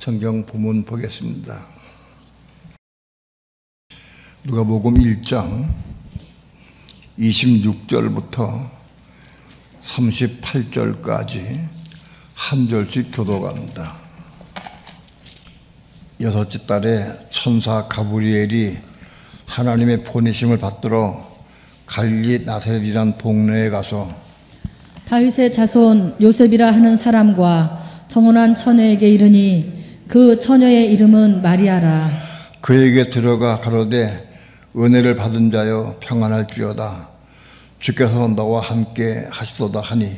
성경 본문 보겠습니다. 누가복음 1장 26절부터 38절까지 한 절씩 교독합니다. 여섯째 달에 천사 가브리엘이 하나님의 보내심을 받들어 갈릴리 나사렛이란 동네에 가서 다윗의 자손 요셉이라 하는 사람과 정혼한 처녀에게 이르니 그 처녀의 이름은 마리아라. 그에게 들어가 가로되 은혜를 받은 자여 평안할지어다. 주께서 너와 함께 하시도다 하니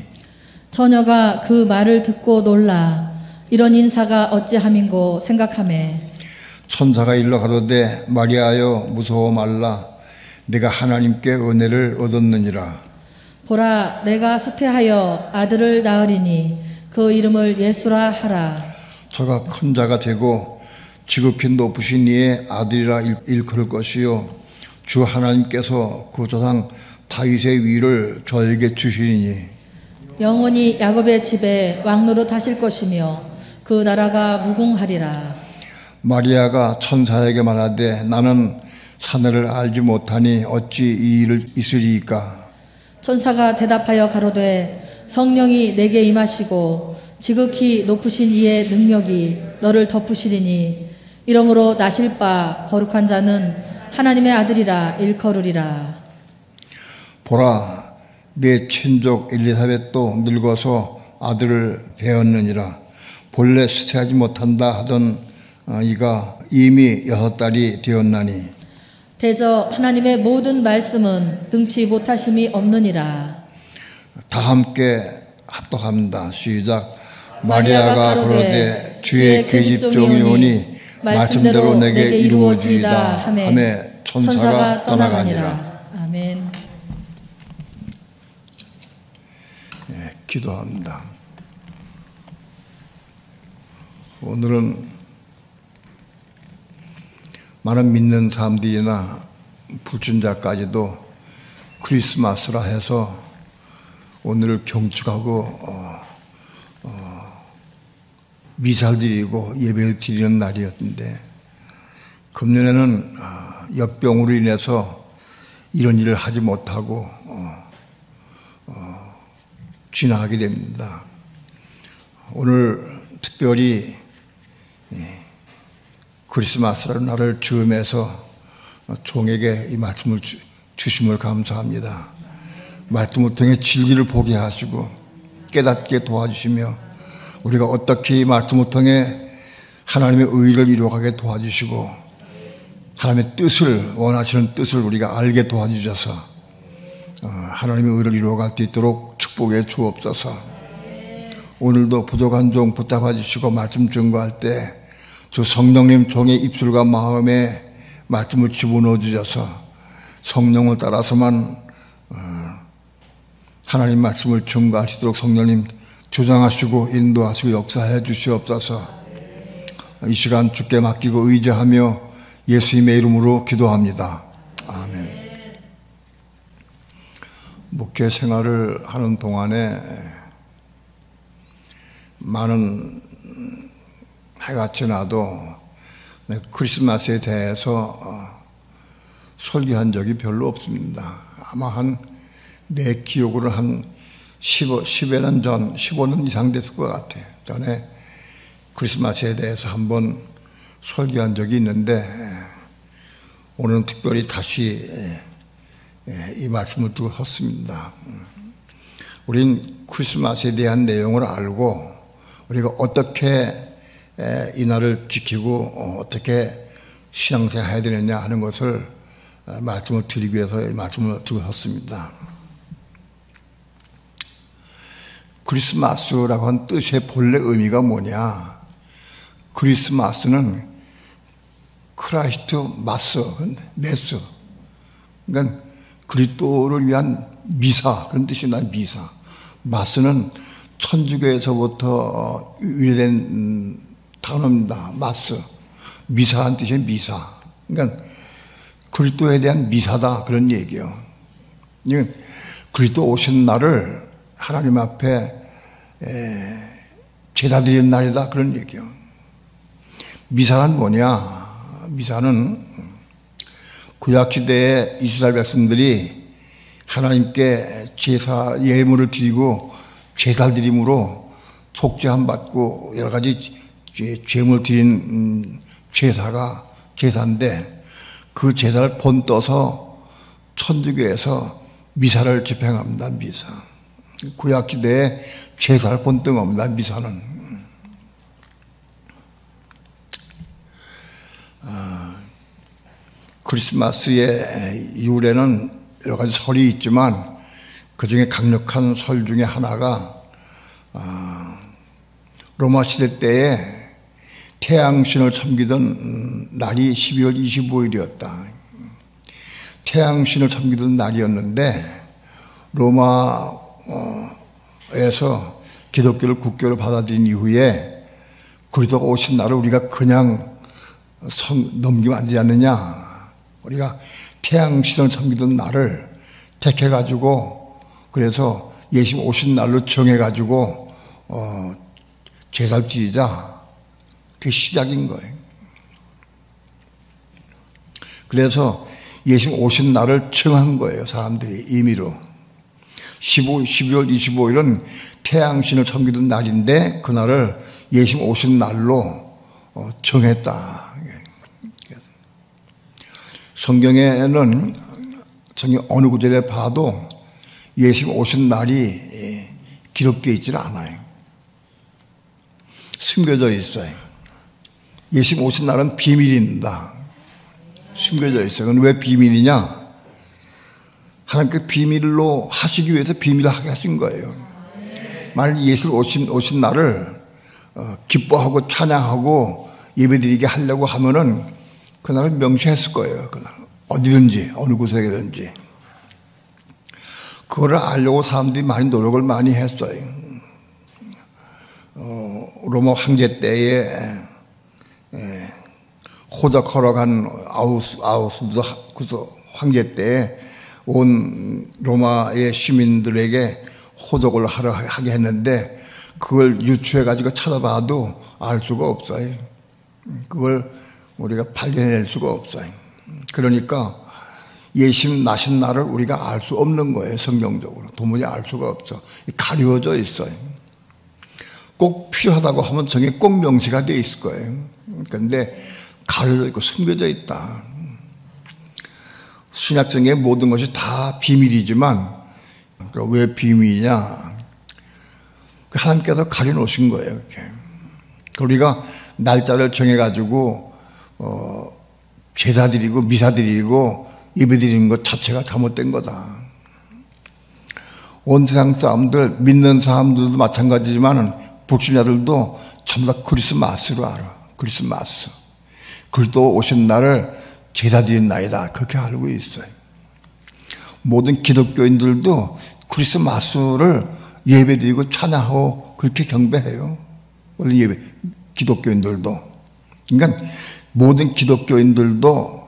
처녀가 그 말을 듣고 놀라 이런 인사가 어찌함인고 생각하매 천사가 일러 가로되 마리아여 무서워 말라. 네가 하나님께 은혜를 얻었느니라. 보라 내가 수태하여 아들을 낳으리니 그 이름을 예수라 하라. 저가 큰 자가 되고 지극히 높으신 이의 아들이라 일컬을 것이요 주 하나님께서 그 조상 다윗의 위를 저에게 주시리니 영원히 야곱의 집에 왕노릇 하실 것이며 그 나라가 무궁하리라. 마리아가 천사에게 말하되 나는 사내를 알지 못하니 어찌 이 일을 있으리이까. 천사가 대답하여 가로되 성령이 내게 임하시고 지극히 높으신 이의 능력이 너를 덮으시리니 이러므로 나실 바 거룩한 자는 하나님의 아들이라 일컬으리라. 보라 내 친족 엘리사벳도 늙어서 아들을 배었느니라. 본래 수태하지 못한다 하던 이가 이미 6달이 되었나니 대저 하나님의 모든 말씀은 능치 못하심이 없느니라. 다 함께 합독합니다. 시작. 마리아가 가로되 주의 계집종이 오니 말씀대로 내게 이루어지이다 하매 천사가 떠나가니라. 아멘. 기도합니다. 오늘은 많은 믿는 사람들이나 불신자까지도 크리스마스라 해서 오늘을 경축하고 미사를 드리고 예배를 드리는 날이었는데 금년에는 역병으로 인해서 이런 일을 하지 못하고 지나가게 됩니다. 오늘 특별히 크리스마스라는 날을 즈음해서 종에게 이 말씀을 주심을 감사합니다. 말씀을 통해 진리를 보게 하시고 깨닫게 도와주시며 우리가 어떻게 이 말씀을 통해 하나님의 의를 이루어가게 도와주시고 하나님의 뜻을 원하시는 뜻을 우리가 알게 도와주셔서 하나님의 의를 이루어갈 수 있도록 축복해 주옵소서. 오늘도 부족한 종 붙잡아 주시고 말씀 증거할 때 주 성령님 종의 입술과 마음에 말씀을 집어넣어 주셔서 성령을 따라서만 하나님 말씀을 증거할 수 있도록 성령님 주장하시고 인도하시고 역사해 주시옵소서. 이 시간 주께 맡기고 의지하며 예수님의 이름으로 기도합니다. 아멘. 목회 생활을 하는 동안에 많은 해가 지나도 크리스마스에 대해서 설교한 적이 별로 없습니다. 아마 내 기억으로 한 10여년 전, 15년 이상 됐을 것 같아요. 전에 크리스마스에 대해서 한번 설교한 적이 있는데 오늘은 특별히 다시 이 말씀을 두고 섰습니다. 우린 크리스마스에 대한 내용을 알고 우리가 어떻게 이 날을 지키고 어떻게 신앙생활 해야 되느냐 하는 것을 말씀을 드리기 위해서 이 말씀을 두고 섰습니다. 크리스마스라고 한 뜻의 본래 의미가 뭐냐? 크리스마스는 크라이스트 메스. 그러니까 그리스도를 위한 미사, 그런 뜻이 난 미사. 마스는 천주교에서부터 유래된 단어입니다. 마스. 미사한 뜻의 미사. 그러니까 그리스도에 대한 미사다, 그런 얘기예요. 그리스도 오신 날을 하나님 앞에 제사 드리는 날이다, 그런 얘기예요. 미사는 뭐냐? 미사는 구약시대에 이스라엘 백성들이 하나님께 제사 예물을 드리고 제사 드림으로 속죄함 받고 여러 가지 죄물 드린 제사인데 그 제사를 본떠서 천주교에서 미사를 집행합니다. 미사. 구약시대에 제사를 본떠합니다. 미사는. 크리스마스의 이후에는 여러 가지 설이 있지만 그 중에 강력한 설 중에 하나가 로마 시대 때에 태양신을 섬기던 날이 12월 25일이었다. 태양신을 섬기던 날이었는데 로마에서 기독교를 국교로 받아들인 이후에 그리스도가 오신 날을 우리가 그냥 넘기면 안 되지 않느냐. 우리가 태양신을 섬기던 날을 택해가지고 그래서 예수님 오신 날로 정해가지고 제사를 지리자. 그게 시작인 거예요. 그래서 예수님 오신 날을 정한 거예요. 사람들이 임의로. 12월 25일은 태양신을 섬기던 날인데 그날을 예수님 오신 날로 정했다. 성경에는 성경 어느 구절에 봐도 예수님 오신 날이 기록되어 있지는 않아요. 숨겨져 있어요. 예수님 오신 날은 비밀입니다. 숨겨져 있어요. 그건 왜 비밀이냐? 하나님께 비밀로 하시기 위해서 비밀하게 하신 거예요. 만약 예수님 오신 날을 기뻐하고 찬양하고 예배드리게 하려고 하면은 그날을 명시했을 거예요. 그날 어디든지 어느 구석이든지. 그거를 알려고 사람들이 많이 노력을 많이 했어요. 로마 황제 때에 호적하러 간 아우구스 황제 때에 온 로마의 시민들에게 호적을 하게 했는데 그걸 유추해가지고 찾아봐도 알 수가 없어요. 그걸 우리가 발견해낼 수가 없어요. 그러니까 예수님 나신 날을 우리가 알 수 없는 거예요. 성경적으로. 도무지 알 수가 없어. 가려져 있어요. 꼭 필요하다고 하면 정에 꼭 명시가 되어 있을 거예요. 그런데 가려져 있고 숨겨져 있다. 신약성의 모든 것이 다 비밀이지만 왜 비밀이냐? 하나님께서 가려놓으신 거예요. 이렇게. 우리가 날짜를 정해가지고 제사 드리고 미사 드리고 예배 드리는 것 자체가 잘못된 거다. 온 세상 사람들, 믿는 사람들도 마찬가지지만 불신자들도 전부 다 크리스마스로 알아. 크리스마스. 그리스도 오신 날을 제사 드리는 날이다. 그렇게 알고 있어요. 모든 기독교인들도 크리스마스를 예배 드리고 찬양하고 그렇게 경배해요. 원래 기독교인들도. 그러니까 모든 기독교인들도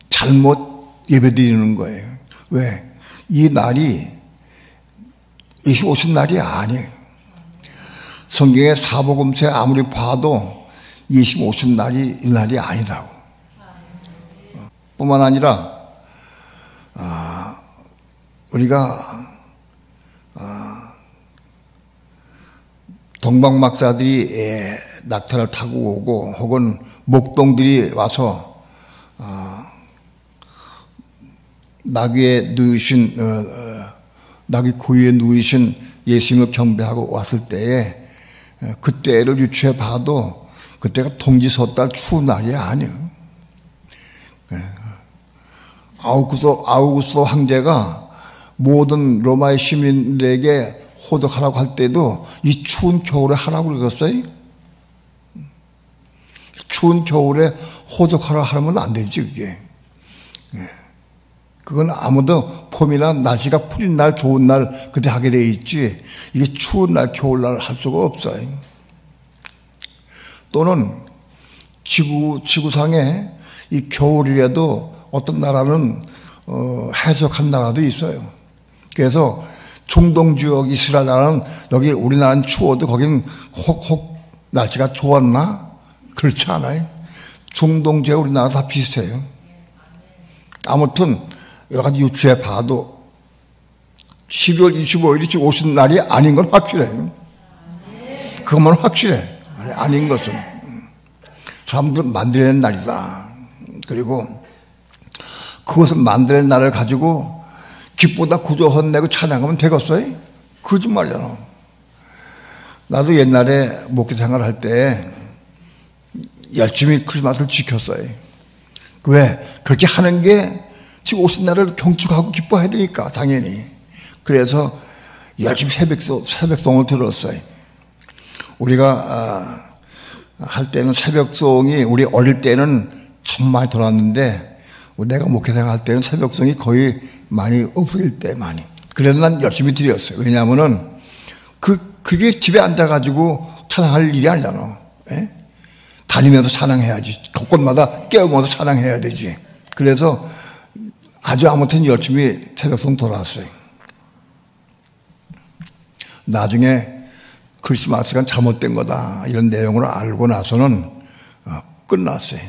잘못 예배 드리는 거예요. 왜? 이 날이 예수 오신 날이 아니에요. 성경의 사복음서에 아무리 봐도 예수 오신 날이 이 날이 아니라고. 뿐만 아니라 우리가 동방막사들이 낙타를 타고 오고 혹은 목동들이 와서 나귀에 누이신 나귀 고유에 누이신 예수님을 경배하고 왔을 때에 그때를 유추해 봐도 그때가 동지섣달 추운 날이 아니에요. 아우구스도 황제가 모든 로마의 시민들에게 호적하라고 할 때도 이 추운 겨울에 하라고 그랬어요. 추운 겨울에 호적하라 하면 안 되지 그게. 그건 아무도 봄이나 날씨가 풀린 날 좋은 날 그때 하게 돼 있지 이게 추운 날 겨울날 할 수가 없어요. 또는 지구상에 이 겨울이라도 어떤 나라는 해석한 나라도 있어요. 그래서 중동 지역 이스라엘 나라는 여기 우리나라는 추워도 거기는 혹 날씨가 좋았나? 그렇지 않아요. 중동 지역 우리나라 다 비슷해요. 아무튼 여러 가지 유추해 봐도 12월 25일이 지금 오신 날이 아닌 건 확실해요. 그것만 확실해. 아닌 것은 사람들 만들어낸 날이다. 그리고 그것을 만들어낸 날을 가지고 기쁘다 구조 헌내고 찬양하면 되겠어요? 거짓말이잖아. 나도 옛날에 목회 생활할 때 열심히 크리스마스를 지켰어요. 왜? 그렇게 하는 게 지금 오신 날을 경축하고 기뻐해야 되니까 당연히. 그래서 열심히 새벽송을 들었어요. 우리가 할 때는 새벽송이 우리 어릴 때는 참 많이 들었는데 내가 목회생 할 때는 새벽송이 거의 많이 없어질 때 많이. 그래서 난 열심히 드렸어요. 왜냐하면은 그게 집에 앉아가지고 찬양할 일이 아니잖아. 예? 다니면서 찬양해야지. 곳곳마다 깨우면서 찬양해야 되지. 그래서 아주 아무튼 열심히 새벽송 돌아왔어요. 나중에 크리스마스가 잘못된 거다 이런 내용을 알고 나서는 끝났어요.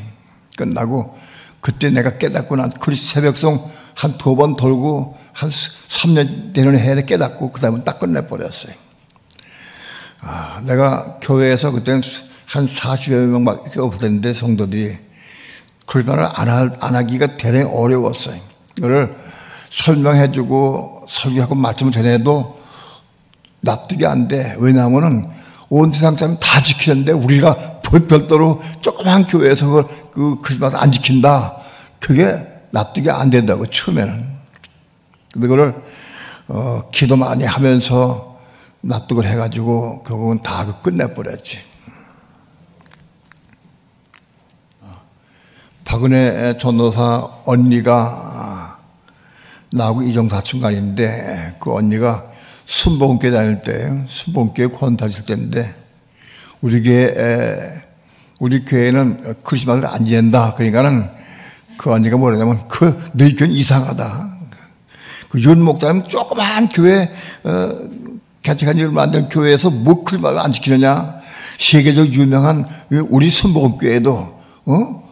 끝나고 그때 내가 깨닫고 난 새벽송 한 2번 돌고 한 3년 되는 해에 깨닫고 그 다음에 딱 끝내버렸어요. 내가 교회에서 그때는 한 40여 명밖에 없었는데 성도들이 그럴 말을 안 하기가 대단히 어려웠어요. 이거를 설명해주고 설교하고 말씀을 전해도 납득이 안 돼. 왜냐하면은 온 세상 사람이 다 지키는데 우리가 별도로 조그만 교회에서 그 크리스마스 안 지킨다. 그게 납득이 안 된다고 처음에는. 근데 그걸 기도 많이 하면서 납득을 해가지고 결국은 다 끝내버렸지. 박은혜 전도사 언니가 나하고 이정사촌간인데 그 언니가 순복음교회 다닐 때, 순복음교회 권 다닐 때인데 우리 교회는 크리스마스를 안 지낸다. 그러니까는 그 언니가 뭐냐면 너희 교회는 이상하다. 그 윤 목사님 조그만 교회 개척한 지 얼마 안 된 교회에서 뭐 크리스마스를 안 지키느냐. 세계적 유명한 우리 순복음교회도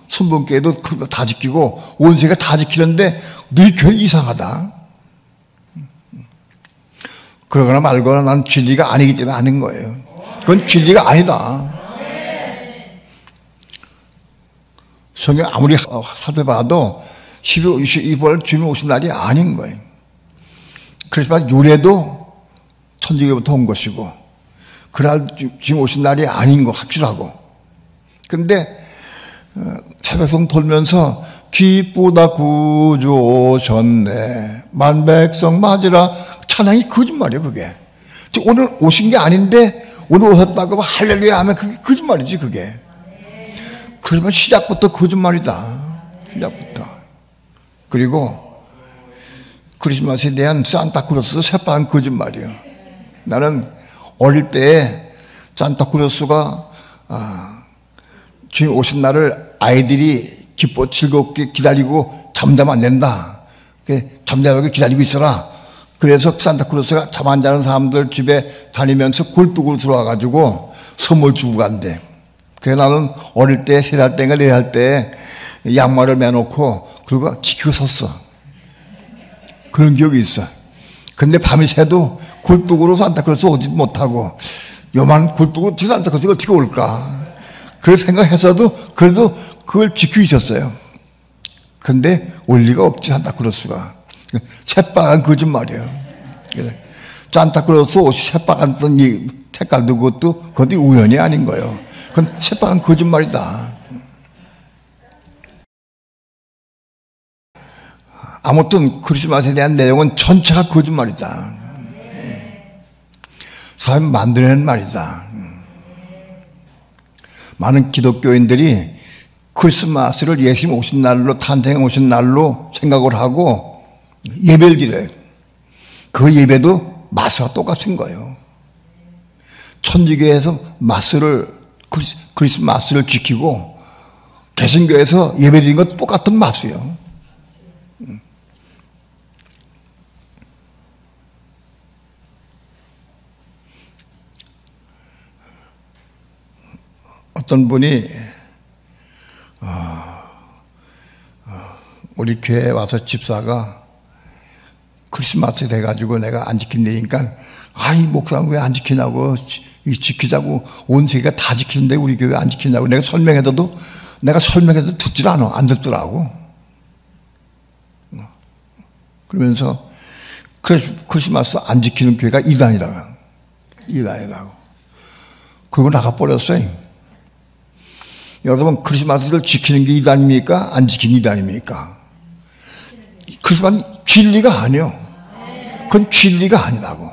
순복음교회도 다 지키고 온 세계가 다 지키는데 너희 교회는 이상하다. 그러거나 말거나 난 진리가 아니기 때문에 아는 거예요. 그건 진리가 아니다. 성경 아무리 살펴봐도 12월 25일 주님 오신 날이 아닌 거예요. 크리스마스 유래도 천주교부터 온 것이고 그날 주님 오신 날이 아닌 거 확실하고. 근데 새벽송 돌면서 기쁘다 구주 오셨네 만백성 맞으라 찬양이 거짓말이에요. 그게 오늘 오신 게 아닌데 오늘 오셨다고 할렐루야 하면 그게 거짓말이지. 그게 그러면 시작부터 거짓말이다. 시작부터. 그리고 크리스마스에 대한 산타크로스 새빨간 거짓말이에요. 나는 어릴 때 산타크로스가 주님 오신 날을 아이들이 기뻐 즐겁게 기다리고 잠자면 안 된다. 잠자고 기다리고 있어라. 그래서 산타크로스가 잠 안 자는 사람들 집에 다니면서 굴뚝으로 들어와가지고 선물 주고 간대. 그래서 나는 어릴 때 3살 때인가 4살 때 양말을 매놓고 그리고 지키고 섰어. 그런 기억이 있어. 근데 밤이 새도 굴뚝으로 산타크로스 오지 못하고 요만 굴뚝으로 산타크로스가 어떻게 올까. 그래서 생각해서도 그래도 그걸 지키고 있었어요. 근데 올 리가 없지. 산타크로스가 새빨간 거짓말이에요. 산타크로스 옷이 새빨간 색깔도 그것도 우연이 아닌 거예요. 그건 새빨간 거짓말이다. 아무튼 크리스마스에 대한 내용은 전체가 거짓말이다. 사람이 만들어낸 말이다. 많은 기독교인들이 크리스마스를 예수님 오신 날로 탄생해 오신 날로 생각을 하고 예배를 드려요. 그 예배도 마스와 똑같은 거예요. 천주교에서 크리스마스를 지키고 개신교에서 예배 드리는 건 똑같은 마스예요. 어떤 분이 우리 교회에 와서 집사가 크리스마스 돼가지고 내가 안 지킨다니까 아이 목사님 왜 안 지키냐고 지키자고 온 세계가 다 지키는데 우리 교회 안 지키냐고 내가 설명해도 듣질 않아. 안 듣더라고. 그러면서 크리스마스 안 지키는 교회가 이단이라고. 그러고 나가버렸어요. 여러분 크리스마스를 지키는 게 이단입니까? 안 지키는 이단입니까? 크리스마스는 진리가 아니요. 그건 진리가 아니라고.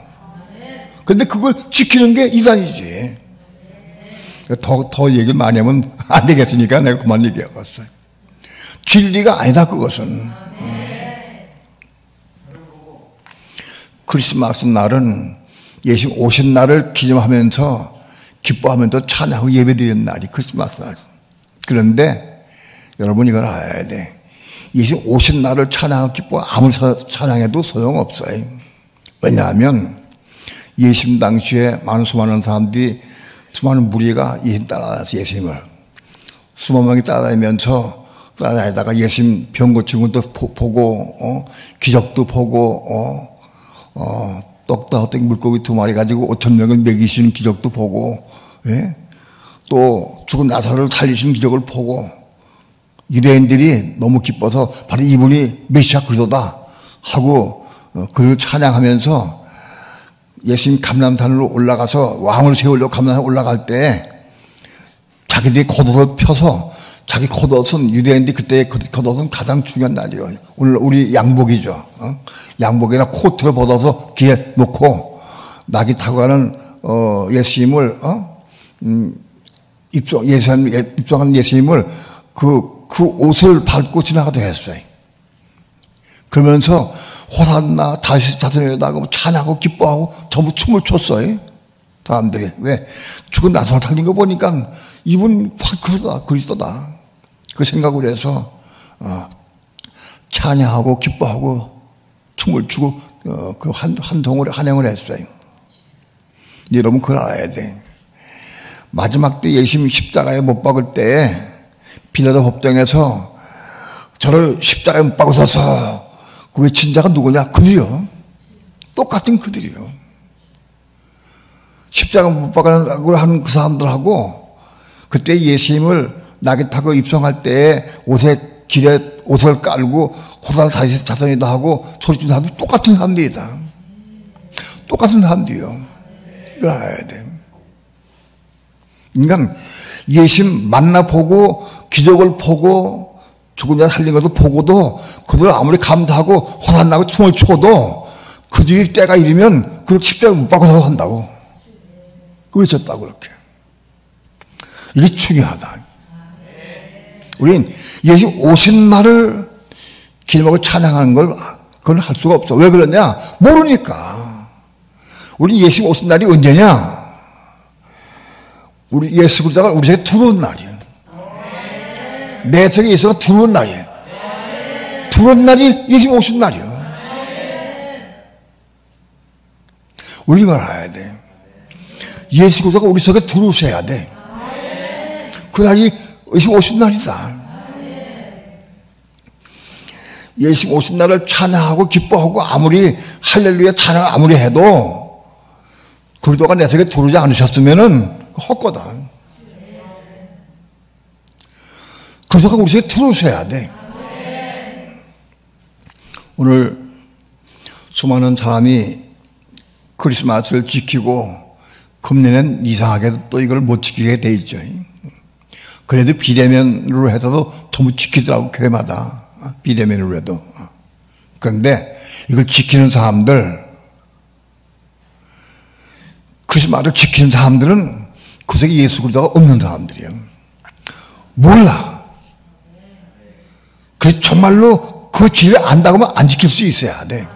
근데 그걸 지키는 게 이단이지. 더 얘기를 많이 하면 안 되겠으니까 내가 그만 얘기하겠어요. 진리가 아니다 그것은. 크리스마스 날은 예수 오신 날을 기념하면서 기뻐하면서 찬양하고 예배드리는 날이 크리스마스 날. 그런데 여러분 이걸 알아야 돼. 예수 오신 날을 찬양하고 기뻐 아무리 찬양해도 소용없어요. 왜냐하면 예수님 당시에 수많은 사람들이 수많은 무리가 예수님 따라다녔어요. 예수님을 수만 명이 따라다니다가 예수님 병 고치는 것도 보고 기적도 보고 떡다 헛되기 물고기 2마리 가지고 5,000명을 먹이시는 기적도 보고 또 죽은 나사로를 살리시는 기적을 보고 유대인들이 너무 기뻐서 바로 이분이 메시아 그리스도다 하고 그 찬양하면서 예수님 감람산으로 올라가서 왕을 세우려고 감람산에 올라갈 때 자기들이 겉옷을 펴서 자기 겉옷은 유대인들이 그때 겉옷은 가장 중요한 날이에요. 오늘 우리 양복이죠. 양복이나 코트를 벗어서 귀에 놓고 낙이 타고 가는 예수님을 입성한 예수님을 그 옷을 밟고 지나가도 했어요. 그러면서 호산나 다시 자손에다가 찬양하고 기뻐하고 전부 춤을 췄어요. 사람들이. 왜? 죽은 나사로 살린 거 보니까 이분 그리스도다. 그 생각을 해서 찬양하고 기뻐하고 춤을 추고 그 한동을 했어요. 여러분 그걸 알아야 돼. 마지막 때 예수님 십자가에 못 박을 때 빌라도 법정에서 저를 십자가에 못 박으셔서 그 외친 자가 누구냐? 그들이요. 똑같은 그들이요. 십자가 못 박으라고 하는 그 사람들하고 그때 예수님을 낙에 타고 입성할 때 길에 옷을 깔고 호산을 다시 자선이다 하고 소리치는 사람들이 똑같은 사람들이다. 똑같은 사람들이요. 이걸 알아야 돼. 그러니까 예수님 만나보고 기적을 보고 죽은 자 살린 것을 보고도 그들 아무리 감사하고 호산나고 춤을 춰도 그 뒤에 때가 이르면 그걸 십자가 못 박아서 한다고. 그 외쳤다고 그렇게. 이게 중요하다. 우린 예수 오신 날을 기념하고 찬양하는 걸 그건 할 수가 없어. 왜 그러냐? 모르니까. 우리 예수 오신 날이 언제냐? 우리 예수 그리스도가 우리 속에 들어온 날이에요. 내 속에 예수가 들어온 날이에요. 들어온 날이 예수 오신 날이에요. 우리 이걸 알아야 돼. 예수 그리스도가 우리 속에 들어오셔야 돼. 그 날이 예수 오신 날이다. 예수 오신 날을 찬양하고 기뻐하고 아무리 할렐루야 찬양을 아무리 해도 그리스도가 내 속에 들어오지 않으셨으면은 헛거다. 그리스도가 우리 속에 들어오셔야 돼. 오늘 수많은 사람이 크리스마스를 지키고 금년엔 이상하게도 또 이걸 못 지키게 돼 있죠. 그래도 비대면으로 해서도 전부 지키더라고, 교회마다. 비대면으로 해도. 그런데 이걸 지키는 사람들, 크리스마스를 지키는 사람들은 그 속에 예수 그리스도가 없는 사람들이에요. 몰라. 그 정말로 그 진리를 안다고 하면 안 지킬 수 있어야 돼.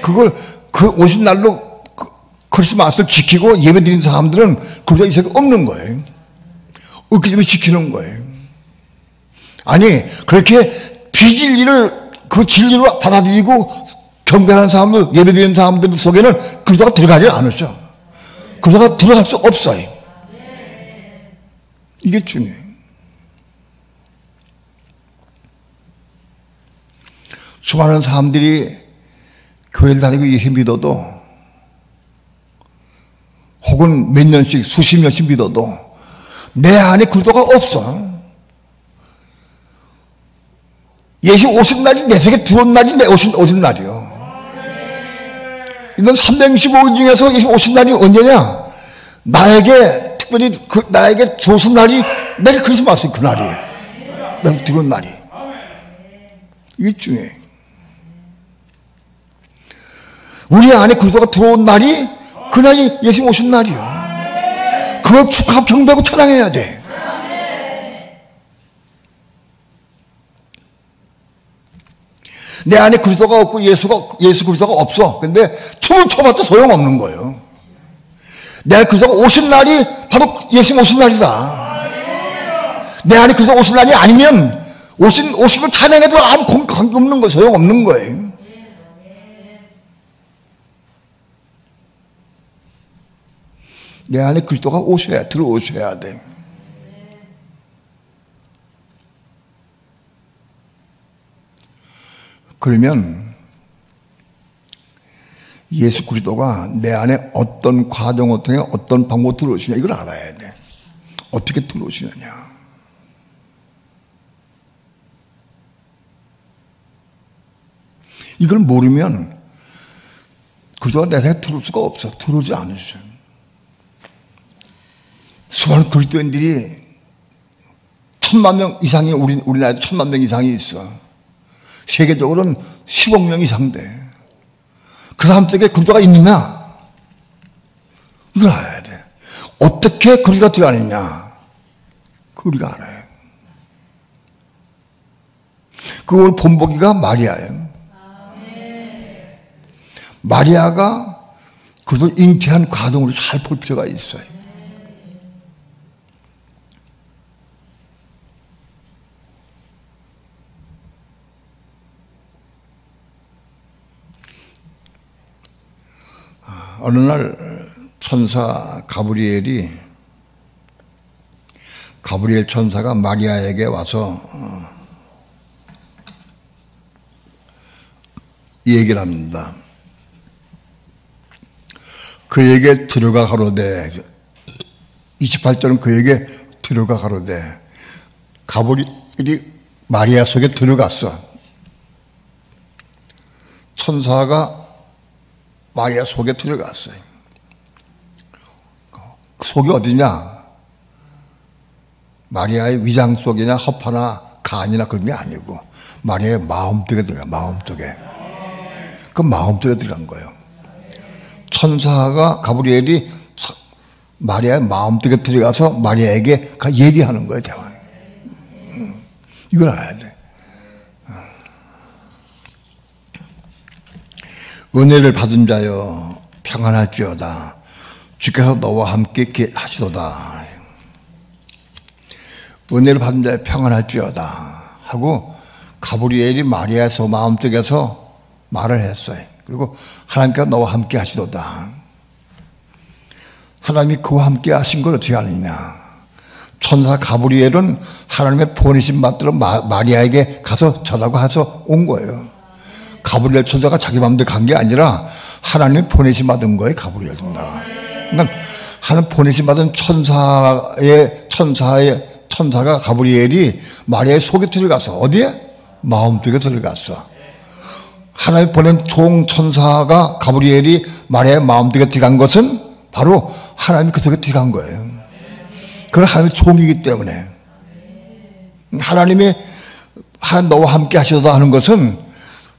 그걸 그 오신 날로 크리스마스를 지키고 예배 드리는 사람들은 그리스도가 이 세상에 없는 거예요. 의기적으로 지키는 거예요. 아니 그렇게 비진리를 그 진리로 받아들이고 경배하는 사람들, 예배 드리는 사람들 속에는 그리스도가 들어가지 않으죠. 그리스도가 들어갈 수 없어요. 이게 중요해요. 수많은 사람들이 교회를 다니고 예수 믿어도, 혹은 몇 년씩 수십 년씩 믿어도 내 안에 그리스도가 없어. 예수 오신 날이 내 속에 들어온 날이 내 오신 날이요. 이런 365일 중에서 예수 오신 날이 언제냐? 나에게 특별히 나에게 좋은 날이 내가 크리스마스 그날이에요. 내가 들어온 날이. 이게 중요해. 우리 안에 그리스도가 들어온 날이 그날이 예수 오신 날이요. 그걸 축하하고 경배하고 찬양해야 돼. 내 안에 그리스도가 없고 예수 그리스도가 없어. 근데 춤을 춰봤자 소용없는 거예요. 내 안에 그리스도가 오신 날이 바로 예수 오신 날이다. 내 안에 그리스도가 오신 날이 아니면 오신 걸 찬양해도 아무 관계 없는 거예요. 소용없는 거예요. 내 안에 그리스도가 들어오셔야 돼. 그러면 예수 그리스도가 내 안에 어떤 과정을 통해 어떤 방법으로 들어오시냐 이걸 알아야 돼. 어떻게 들어오시느냐. 이걸 모르면 그리스도가 내 안에 들어올 수가 없어. 들어오지 않으셔. 수많은 그리스도인들이 1000만 명 이상이 우리나라에도 1000만 명 이상이 있어. 세계적으로는 10억 명 이상 돼. 그 사람 속에 그리스도가 있느냐? 이걸 알아야 돼. 어떻게 그리스도가 들어가느냐? 그걸 우리가 알아요. 그 오늘 본보기가 마리아예요. 마리아가 그리스도 잉태한 과정을 잘 볼 필요가 있어요. 어느 날 천사 가브리엘 천사가 마리아에게 와서 이 얘기를 합니다. 그에게 들어가 가로되 28절은 그에게 들어가 가로되 가브리엘이 마리아 속에 들어갔어. 천사가 마리아 속에 들어갔어요. 속이 어디냐? 마리아의 위장 속이나 허파나 간이나 그런 게 아니고 마리아의 마음속에 들어가. 마음속에. 그 마음속에 들어간 거예요. 천사가 가브리엘이 마리아의 마음속에 들어가서 마리아에게 얘기하는 거예요. 대화. 이걸 알아야 돼. 은혜를 받은 자여 평안할지어다. 주께서 너와 함께 하시도다. 은혜를 받은 자여 평안할지어다 하고 가브리엘이 마리아의 마음속에서 말을 했어요. 그리고 하나님께서 너와 함께 하시도다. 하나님이 그와 함께 하신 걸 어떻게 아느냐. 천사 가브리엘은 하나님의 보내신 받들어 마리아에게 가서 전하고 해서 온 거예요. 가브리엘 천사가 자기 마음대로 간 게 아니라 하나님이 보내심 받은 거예요. 가브리엘 천사가. 그러니까 하나님 보내심 받은 천사가 가브리엘이 마리아의 속에 들어가서 어디에? 마음속에 들어갔어. 하나님 보낸 종 천사가 가브리엘이 마리아의 마음속에 들어간 것은 바로 하나님이 그 속에 들어간 거예요. 그건 하나님의 종이기 때문에. 하나님 너와 함께 하시도다 하는 것은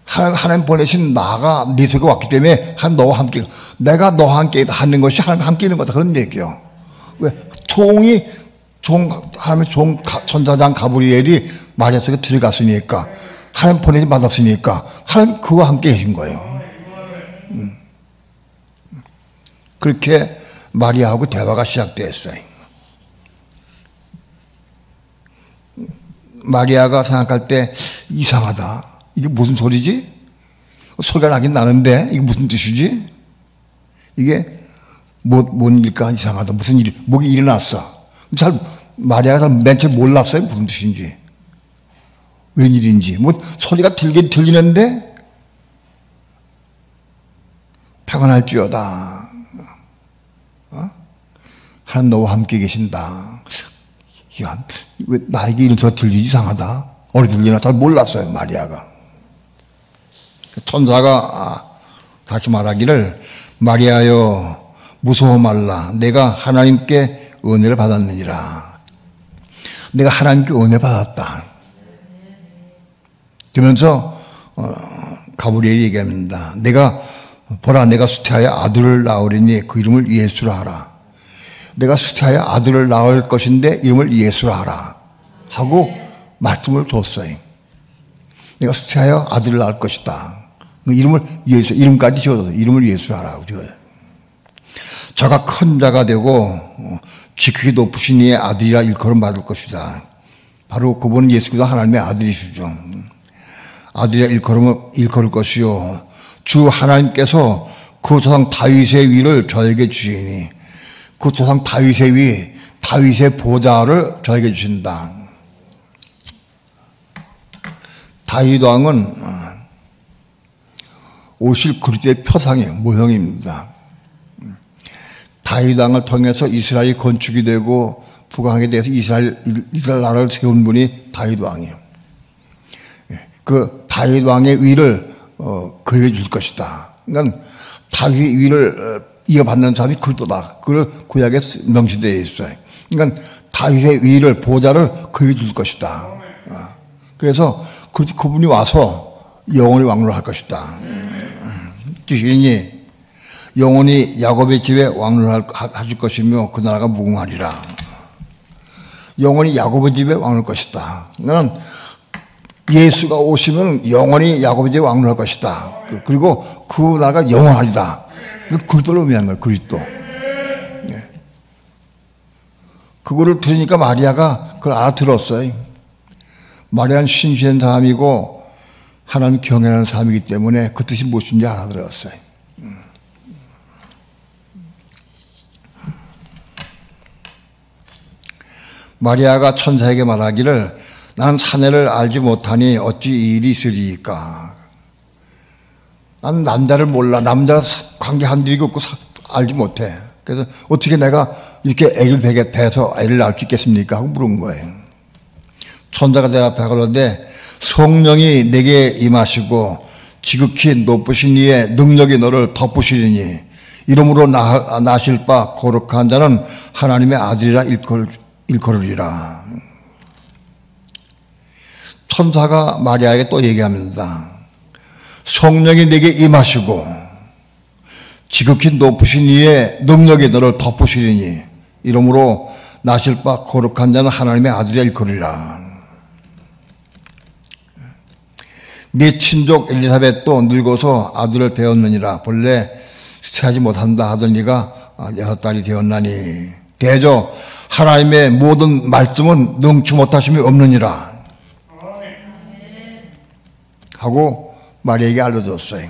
하나님 보내신 나가 네 속에 왔기 때문에 하나님 너와 함께, 내가 너와 함께 하는 것이 하나님 함께 있는 거다. 그런 얘기요. 왜? 하나님의 천사장 가브리엘이 마리아 속에 들어갔으니까, 하나님 보내심 받았으니까, 하나님 그와 함께 계신 거예요. 그렇게 마리아하고 대화가 시작됐어요. 마리아가 생각할 때 이상하다. 이게 무슨 소리지? 소리가 나긴 나는데 이게 무슨 뜻이지? 이게 뭔 일까? 이상하다. 무슨 일이, 뭐가 일어났어. 잘 마리아가 맨 처음 몰랐어요. 무슨 뜻인지. 웬일인지. 뭐 소리가 들리는데 평안할지어다. 하나님 너와 함께 계신다. 야, 왜 나에게 이런 소리가 들리지 이상하다. 어디 들리나 잘 몰랐어요. 마리아가. 천사가 다시 말하기를 마리아여 무서워 말라. 내가 하나님께 은혜를 받았느니라. 내가 하나님께 은혜 받았다. 그러면서 가브리엘이 얘기합니다. 보라 내가 수태하여 아들을 낳으리니 그 이름을 예수라 하라. 내가 수태하여 아들을 낳을 것인데 이름을 예수라 하라 하고 말씀을 줬어요. 내가 수태하여 아들을 낳을 것이다. 그 이름을 예수, 이름까지 지어줘서 이름을 예수라 하라고 지어요. 저가 큰 자가 되고 지극히 높으신 이의 아들이라 일컬음 받을 것이다. 바로 그분은 예수께서 하나님의 아들이시죠. 아들이라 일컬을 것이요 주 하나님께서 그 조상 다윗의 위를 저에게 주시니 그 조상 다윗의 위 다윗의 보좌를 저에게 주신다. 다윗 왕은 오실 그리스도의 표상이에요. 모형입니다. 다윗 왕을 통해서 이스라엘이 건축이 되고 부강하게 돼서 이스라엘 나라를 세운 분이 다윗 왕이에요. 그 다윗 왕의 위를 그에게 줄 것이다. 그러니까 다윗 위를 이어받는 사람이 그리스도다. 그걸 구약에 명시되어 있어요. 그러니까 다윗의 위를 보좌를 그에게 줄 것이다. 그래서 그분이 와서 영원히 왕노를 할 것이다. 주시니 영원히 야곱의 집에 왕노를 하실 것이며 그 나라가 무궁하리라. 영원히 야곱의 집에 왕노할 것이다. 그러니까 예수가 오시면 영원히 야곱의 집에 왕노할 것이다. 그리고 그 나라가 영원하리다. 그리스도를 의미한 거예요. 그리스도. 그거를 들으니까 마리아가 그걸 알아들었어요. 마리아는 신실한 사람이고 하나님 경외하는 사람이기 때문에 그 뜻이 무엇인지 알아들었어요. 마리아가 천사에게 말하기를 나는 사내를 알지 못하니 어찌 이 일이 있으리까. 난 남자를 몰라. 남자 관계한 적이 없고 알지 못해. 그래서 어떻게 내가 이렇게 애를 배서 애를 낳을 수 있겠습니까? 하고 물은 거예요. 천사가 대답해 가로되 성령이 내게 임하시고 지극히 높으신 이의 능력이 너를 덮으시리니 이름으로 나실 바 거룩한 자는 하나님의 아들이라 일컬으리라. 천사가 마리아에게 또 얘기합니다. 성령이 내게 임하시고 지극히 높으신 이의 능력이 너를 덮으시리니 이름으로 나실 바 거룩한 자는 하나님의 아들이라 일컬으리라. 네 친족 엘리사벳도 늙어서 아들을 배웠느니라. 본래 수태하지 못한다 하던 네가 6달이 되었나니 대저 하나님의 모든 말씀은 능치 못하심이 없느니라 하고 마리아에게 알려줬어요.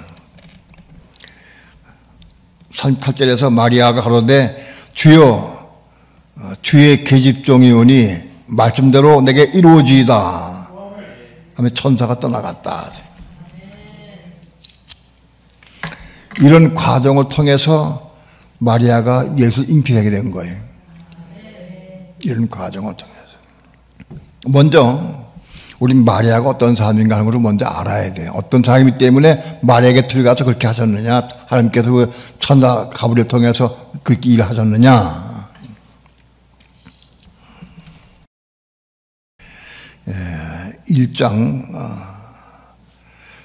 38절에서 마리아가 가로되 주여 주의 계집종이 오니 말씀대로 내게 이루어지이다 하며 천사가 떠나갔다. 이런 과정을 통해서 마리아가 예수를 잉태하게 된 거예요. 이런 과정을 통해서. 먼저 우리 마리아가 어떤 사람인가 하는 걸 먼저 알아야 돼요. 어떤 사람이기 때문에 마리아에게 들어가서 그렇게 하셨느냐, 하나님께서 그 천사 가브리엘을 통해서 그렇게 일을 하셨느냐. 1장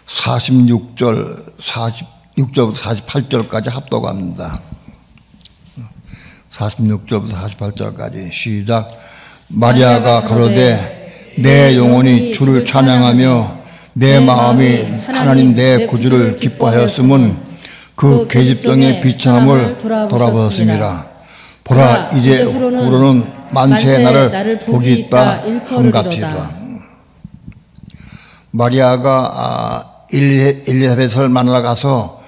46절부터 48절까지 합독합니다. 46절부터 48절까지 시작. 마리아가 가로되 내 영혼이 주를 찬양하며 내 마음이 하나님 내 구주를 기뻐하였음은 그 계집종의 비참함을 돌아보았습니다. 보라 이제 후로는 만세의 날을 복이 있다 함같이라. 마리아가 엘리사벳을 만나러 가서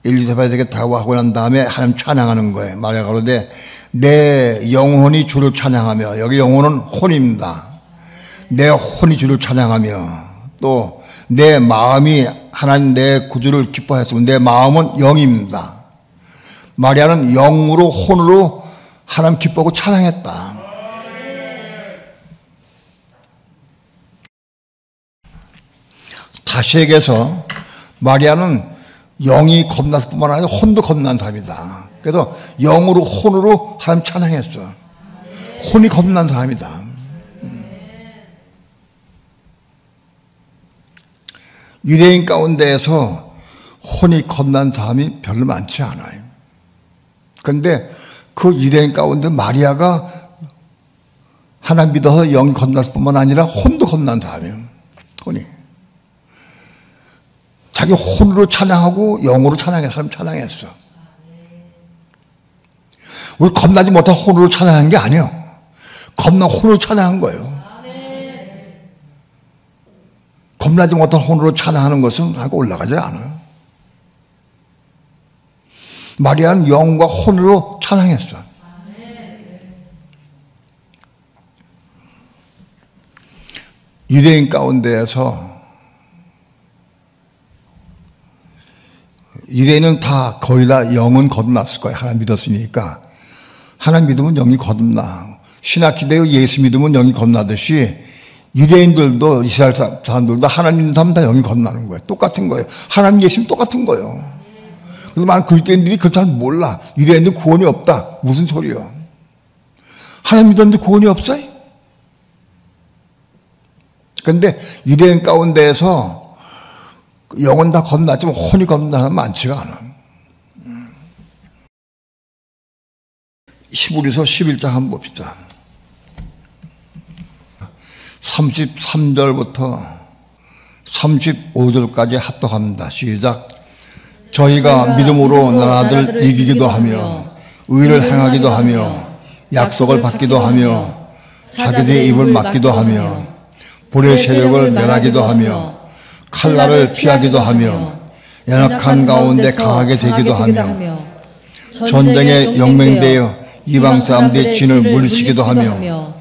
엘리사벳에게 대화하고 난 다음에 하나님 찬양하는 거예요. 마리아가 그러되 내 영혼이 주를 찬양하며, 여기 영혼은 혼입니다. 내 혼이 주를 찬양하며, 또 내 마음이 하나님 내 구주를 기뻐했으면 내 마음은 영입니다. 마리아는 영으로 혼으로 하나님 기뻐하고 찬양했다. 다시 얘기해서 마리아는 영이 겁날 뿐만 아니라 혼도 겁난 사람이다. 그래서 영으로 혼으로 하나님 찬양했어. 혼이 겁난 사람이다. 유대인 가운데에서 혼이 겁난 사람이 별로 많지 않아요. 그런데 그 유대인 가운데 마리아가 하나님 믿어서 영이 겁날 뿐만 아니라 혼도 겁난 사람이에요. 혼이. 자기 혼으로 찬양하고 영으로 찬양해 사람 찬양했어. 우리 겁나지 못한 혼으로 찬양한 게 아니에요. 겁난 혼으로 찬양한 거예요. 겁나지 못한 혼으로 찬양하는 것은 하고 올라가지 않아요. 마리아는 영과 혼으로 찬양했어. 유대인 가운데에서 유대인은 다 거의 다 영은 거듭났을 거예요. 하나님 믿었으니까. 하나님 믿으면 영이 거듭나. 신학기대의 예수 믿으면 영이 거듭나듯이 유대인들도 이스라엘 사람들도 하나님 믿는 사람 다 영이 거듭나는 거예요. 똑같은 거예요. 하나님 예수님 똑같은 거예요. 그래서 많은 그리스도인들이 그걸 잘 몰라. 유대인들 구원이 없다. 무슨 소리예요? 하나님 믿었는데 구원이 없어요? 그런데 유대인 가운데에서 영은 다 겁나지만 혼이 겁나는 많지가 않아. 히브리서 11장 한번 봅시다. 33절부터 35절까지 합독합니다. 시작. 저희가 믿음으로 나라들을 이기기도 하며 의를 행하기도 하며 약속을 받기도 하며 자기들의 입을 막기도 하며 불의 세력을 멸하기도 하며 칼날을 피하기도 하며 연약한 가운데 강하게 되기도 하며 전쟁에 영맹되어 이방 사람들의 진을 물리치기도 하며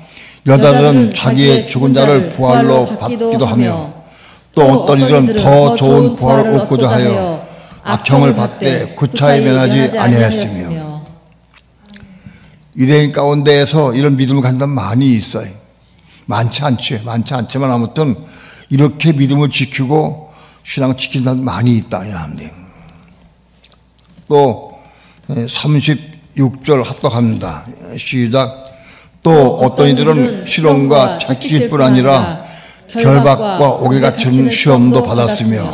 여자들은 자기의 죽은 자를 부활로 받기도 하며 또 어떤 이들은 더 좋은 부활을 얻고자 하여 악형을 받되 구차히 면하지 아니하였으며. 유대인 가운데에서 이런 믿음을 가진 사람 많이 있어요. 많지 않지만 아무튼 이렇게 믿음을 지키고 신앙을 지키는 사람 많이 있다. 또 36절 합독합니다. 시작. 또 어떤 이들은 실험과 채찍뿐 아니라 결박과 옥에 갇힌 시험도 받았으며.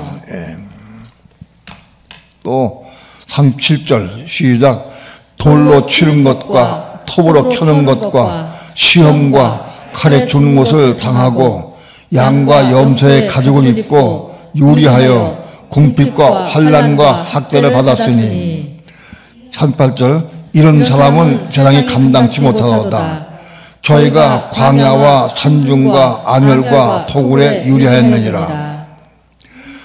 또 37절 시작. 돌로 치는 것과 톱으로 켜는 것과 시험과 칼에 죽는 것을 당하고 양과 염소의 가죽을 입고 유리하여 궁핍과 환난과 학대를 받았으니. 38절 이런 사람은 세상이 감당치 못하도다. 저희가 광야와 산중과 암열과 토굴에 유리하였느니라.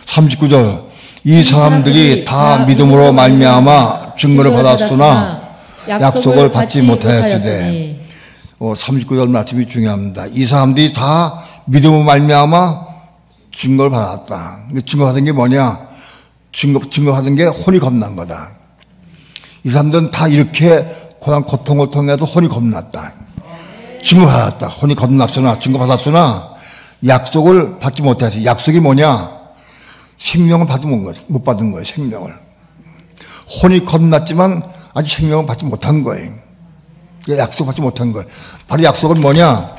39절 이 사람들이 다 믿음으로 말미암아 증거를 받았으나 약속을 받지 못하였으되. 39절 말씀이 중요합니다. 이 사람들이 다 믿음으로 말미암아 증거를 받았다. 증거받은 게 뭐냐? 증거받은 게 혼이 겁난 거다. 이 사람들은 다 이렇게 고통을 통해도 혼이 겁났다. 증거받았다. 혼이 겁났으나 증거받았으나 약속을 받지 못했어요. 약속이 뭐냐? 생명을 못 받은 거예요. 생명을. 혼이 겁났지만 아직 생명을 받지 못한 거예요. 약속 받지 못한 거예요. 바로 약속은 뭐냐?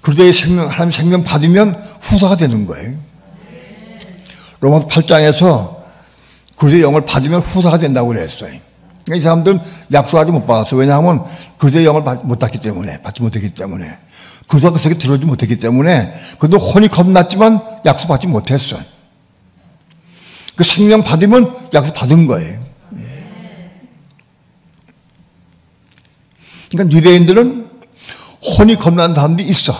그들의 생명, 하나님 생명 받으면 후사가 되는 거예요. 로마서 8장에서 그들의 영을 받으면 후사가 된다고 그랬어요. 이 사람들은 약속하지 못 받았어요. 왜냐하면 그들의 영을 못 받기 때문에, 받지 못했기 때문에. 그들과 그 속에 들어오지 못했기 때문에. 그들도 혼이 겁났지만 약속 받지 못했어요. 그 생명 받으면 약속 받은 거예요. 그러니까 유대인들은 혼이 겁나는 사람들이 있어.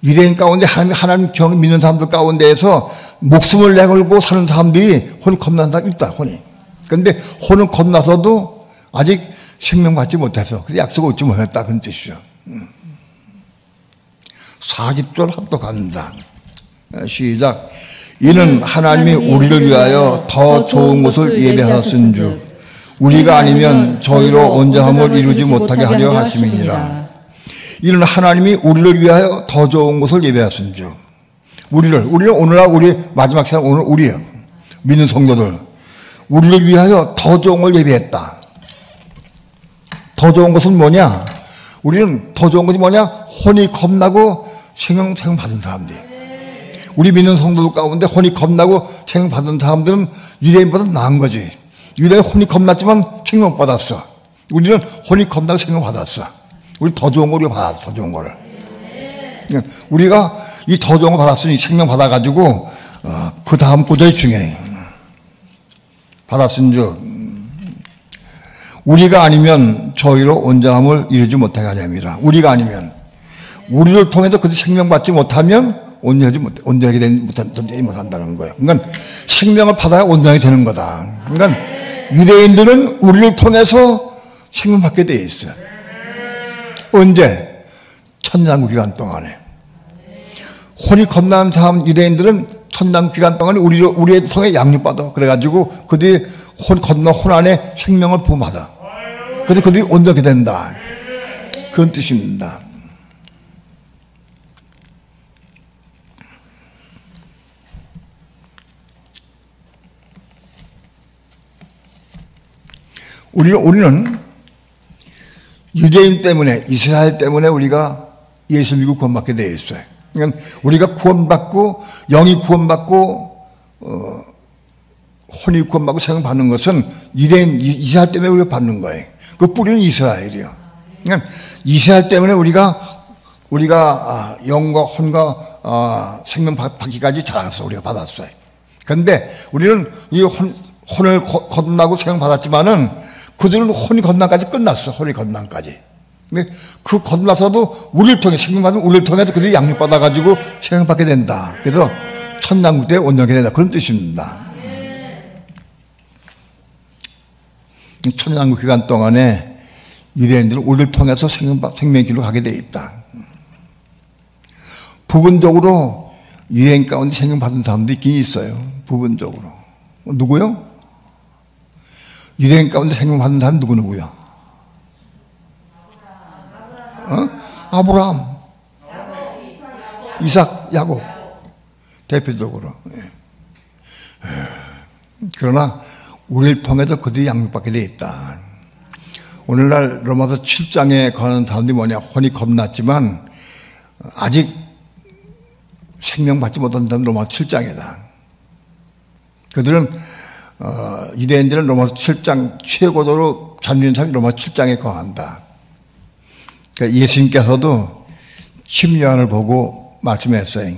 유대인 가운데 하나님 경 믿는 사람들 가운데에서 목숨을 내걸고 사는 사람들이 혼이 겁나는 사람이 있다. 혼이. 그런데 혼은 겁나서도 아직 생명 받지 못해서 그 약속을 얻지 못했다 그런 뜻이죠. 40절 합독합니다. 시작. 이는 하나님이 우리를 위하여 더 좋은 것을 예배하였은즉 우리가 아니면 저희로 온전함을 이루지 못하게 하려 하심이니라. 이는 하나님이 우리를 위하여 더 좋은 것을 예배하였은즉 우리는 오늘날 우리 마지막 시간 오늘 우리예요. 믿는 성도들 우리를 위하여 더 좋은 걸 예배했다. 더 좋은 것은 뭐냐? 우리는 더 좋은 것이 뭐냐? 혼이 겁나고 생명 받은 사람들. 우리 믿는 성도들 가운데 혼이 겁나고 생명 받은 사람들은 유대인보다 나은 거지. 유대인 혼이 겁났지만 생명 받았어. 우리는 혼이 겁나고 생명 받았어. 우리 더 좋은 걸 우리가 받았어. 더 좋은 거를. 우리가 이 더 좋은 걸 받았으니 생명 받아가지고 그 다음 구절이 중요해. 받았은즉 우리가 아니면 저희로 온전함을 이루지 못하게 하렵니다. 우리가 아니면 우리를 통해서 그들 생명 받지 못하면 온전하게 되지 못한다는 거예요. 그러니까 생명을 받아야 온전하게 되는 거다. 그러니까 유대인들은 우리를 통해서 생명 받게 돼 있어요. 언제? 천년왕국 기간 동안에. 혼이 겁나는 사람 유대인들은 천년왕국 기간 동안에 우리를 통해 양육받아. 그래가지고 그들이 혼 안에 생명을 부음받아. 그래서 그들이 온전하게 된다. 그런 뜻입니다. 우리는 유대인 때문에 이스라엘 때문에 우리가 예수 믿고 구원받게 되어 있어요. 그러니까 우리가 구원받고 영이 구원받고 혼이 구원받고 생명 받는 것은 유대인 이스라엘 때문에 우리가 받는 거예요. 그 뿌리는 이스라엘이요. 그러니까 이스라엘 때문에 우리가 영과 혼과 생명 받기까지 자라서 우리가 받았어요. 그런데 우리는 이 혼을 거듭나고 생명 받았지만은 그들은 혼이 건강까지 끝났어. 혼이 건강까지. 근데 그 건너서도 우리를 통해 생명받으면 우리를 통해서 그들이 양육받아가지고 생명받게 된다. 그래서 천년왕국 때 온전하게 된다. 그런 뜻입니다. 천년왕국 기간 동안에 유대인들은 우리를 통해서 생명의 길로 가게 돼 있다. 부분적으로 유대인 가운데 생명받은 사람도 있긴 있어요. 부분적으로. 누구요? 유대인 가운데 생명받은 사람 누구요? 아브라함, 이삭, 야곱 대표적으로. 그러나 우리를 통해서 그들이 양육받게 돼 있다. 오늘날 로마서 7장에 관한 사람들이 뭐냐? 혼이 겁났지만 아직 생명받지 못한 사람은 로마서 7장이다. 그들은 유대인들은 로마서 7장 최고도로 잠기는 사람이 로마서 7장에 거한다. 그러니까 예수님께서도 침례요한을 보고 말씀했어요.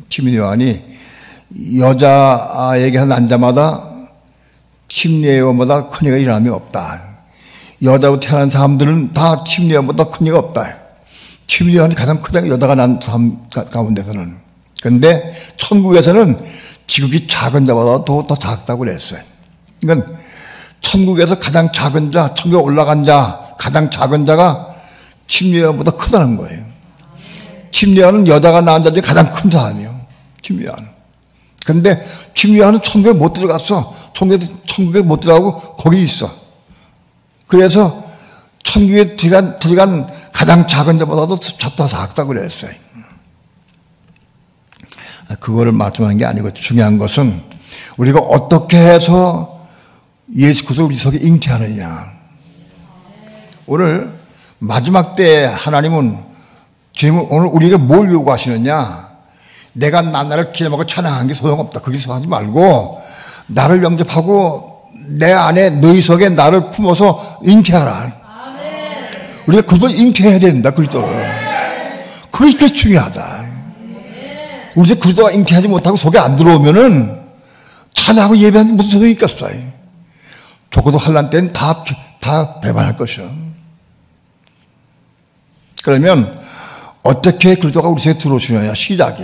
침례요한이 여자에게서 난 자마다 침례요한보다 큰 이가 일어남이 없다. 여자로 태어난 사람들은 다 침례요한보다 큰 이가 없다. 침례요한이 가장 크다. 여자가 난 사람 가운데서는. 그런데 천국에서는 지극히 작은 자보다 더 작다고 그랬어요. 그러니까 천국에서 가장 작은 자, 천국에 올라간 자, 가장 작은 자가 침례요한보다 크다는 거예요. 침례요한은 여자가 낳은 자 중에 가장 큰 사람이에요. 침례요한은. 그런데 침례요한은 천국에 못 들어갔어. 천국에 못 들어가고 거기 있어. 그래서 천국에 들어간 가장 작은 자보다도 더 작다고 그랬어요. 그거를 말씀하는 게 아니고 중요한 것은 우리가 어떻게 해서 예수 그리스도를 우리 속에 잉태하느냐. 오늘 마지막 때 하나님은 오늘 우리에게 뭘 요구하시느냐. 내가 나를 기념하고 찬양한 게 소용없다. 거기서 하지 말고 나를 영접하고 내 안에 너희 속에 나를 품어서 잉태하라. 우리가 그걸 잉태해야 된다. 그리스도를. 그게 중요하다. 우리 이제 그리스도가 잉태하지 못하고 속에 안 들어오면은 찬양하고 예배하는 무슨 소용이 있겠어요. 적어도 환난 때는 다 배반할 것이요. 그러면 어떻게 그리스도가 우리 속에 들어오시느냐. 시작이.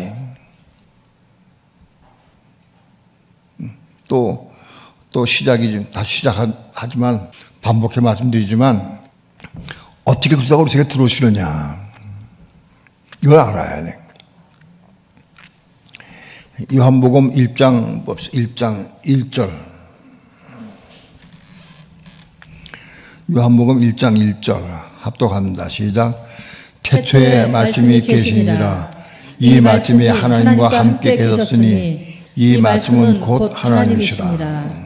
또 시작이 다 시작하지만 반복해 말씀드리지만 어떻게 그리스도가 우리 속에 들어오시느냐 이걸 알아야 돼. 요한복음 1장 1절 요한복음 1장 1절 합독합니다. 시작. 태초에 말씀이 계시니라. 이 말씀이 하나님과 함께 계셨으니 이 말씀은 곧 하나님이시라.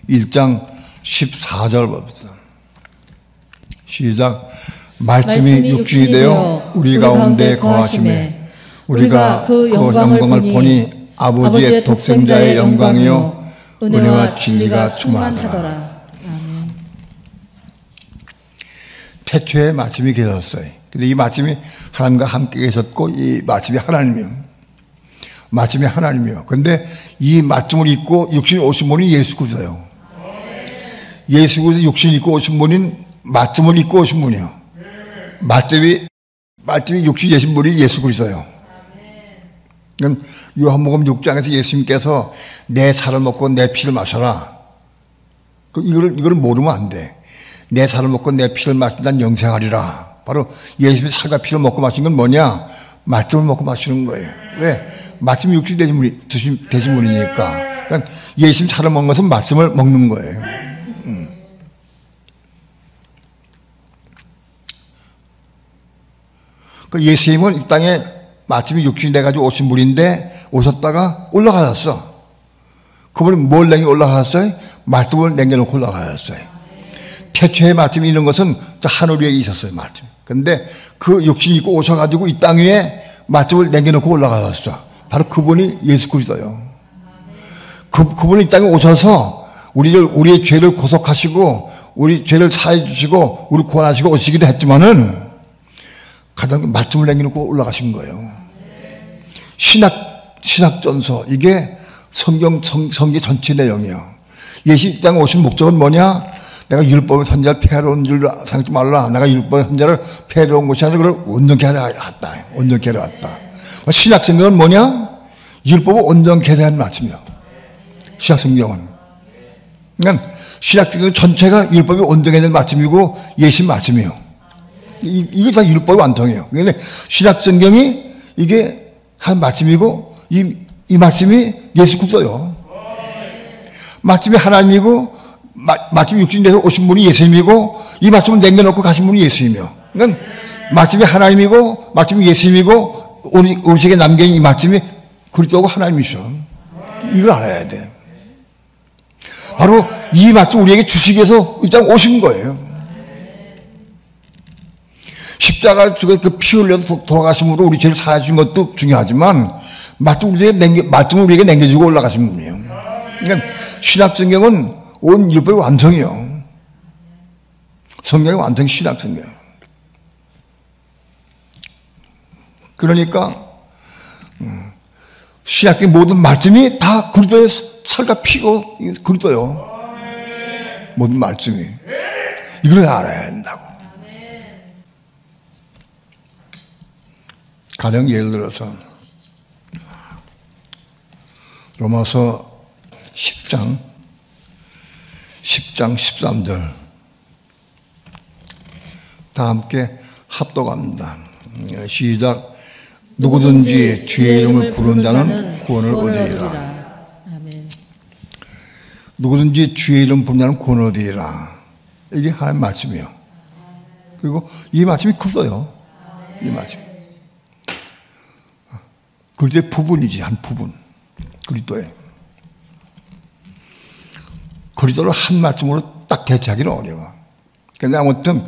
1장 14절 봅시다. 시작. 말씀이 육신이 되어 우리 가운데 거하심에 우리가 그 영광을 보니 아버지의 독생자의 영광이요 은혜와 진리가 충만하더라. 태초에 말씀이 계셨어요. 근데 이 말씀이 하나님과 함께 계셨고 이 말씀이 하나님이요. 말씀이 하나님이요. 근데 이 말씀을 입고 육신이 오신 분이 예수 그리스도예요. 예수 그리스도 육신이 입고 오신 분인 말씀을 입고 오신 분이요. 말씀이 육신이 되신 분이 예수 그리스도예요. 요한복음 6장에서 예수님께서 내 살을 먹고 내 피를 마셔라. 이걸 모르면 안 돼. 내 살을 먹고 내 피를 마시면 난 영생하리라. 바로 예수님의 살과 피를 먹고 마신 건 뭐냐? 말씀을 먹고 마시는 거예요. 왜? 말씀이 육신이 되신 분이니까. 그러니까 예수님 살을 먹는 것은 말씀을 먹는 거예요. 예수님은 이 땅에 말씀이 육신이 돼가지고 오신 분인데 오셨다가 올라가셨어. 그분이 뭘 냉겨 올라가셨어요? 말씀을 남겨놓고 올라가셨어요. 태초에 말씀이 있는 것은 하늘 위에 있었어요, 말씀. 근데 그 육신이 입고 오셔가지고 이 땅 위에 말씀을 남겨놓고 올라가셨어. 바로 그분이 예수 그리스도예요. 그분이 이 땅에 오셔서 우리의 죄를 고속하시고 우리 죄를 사해 주시고 우리 구원하시고 오시기도 했지만은 가장 말씀을 남겨놓고 올라가신 거예요. 신학전서 이게 성경 전체 내용이에요. 예수 이 땅에 오신 목적은 뭐냐? 내가 율법의 선자를 폐하러 온 줄 생각지 말라. 내가 율법의 선자를 폐하러 온 것이 아니라 그걸 온전케 하려 왔다. 온전케 하려 왔다. 신약성경은 뭐냐? 율법을 온전케 대한 말씀이요. 신약성경은. 그러니까 신약성경 전체가 율법이 온전케 된 말씀이고 예수 말씀이요. 이게 다 율법의 완성이에요. 그런데 신약성경이 이게 한 말씀이고 이 말씀이 예수 그리스도예요. 말씀이 하나님이고 말씀이 육신이 돼서 오신 분이 예수님이고 이 말씀을 남겨놓고 가신 분이 예수님이요. 그러니까 말씀이 하나님이고 말씀이 예수님이고 우리 세계에 남겨진 이 말씀이 그리스도고 하나님이셔. 이걸 알아야 돼. 바로 이 말씀 우리에게 주시기 위해서 이 땅 오신 거예요. 십자가 쪽에 그 피 흘려서 돌아가심으로 우리 죄를 사해 준 것도 중요하지만 말씀을 우리에게 남겨주고 올라가신 분이에요. 그러니까 신약성경은 온 율법의 완성이요. 성경의 완성이 신약성경. 그러니까 신약성경 모든 말씀이 다 그리스도의 살과 피고 그리스도요. 모든 말씀이. 이걸 알아야 된다고. 가령 예를 들어서 로마서 10장 13절 다 함께 합독합니다. 시작. 누구든지 주의 이름을 부르는 자는 구원을 얻으리라. 누구든지 주의 이름 부르는 자는 구원을 얻으리라. 이게 하나님 말씀이에요. 그리고 이 말씀이 크어요. 이 말씀. 그리스도의 부분이지, 한 부분. 그리스도의. 그리스도를 한 말씀으로 딱 대체하기는 어려워. 그런데 아무튼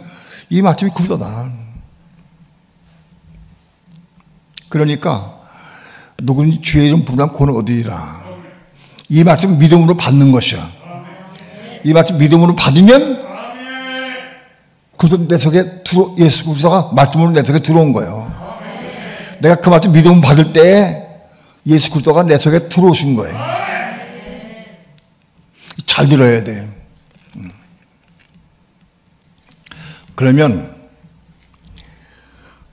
이 말씀이 그리스도다. 그러니까 누구든지 주의 이름 부르면 구원을 얻으리라. 이 말씀은 믿음으로 받는 것이야. 이 말씀 믿음으로 받으면 그리스도 내 속에 예수 그리스도가 말씀으로 내 속에 들어온 거예요. 내가 그 말씀 믿음을 받을 때 예수 그리스도가 내 속에 들어오신 거예요. 잘 들어야 돼. 그러면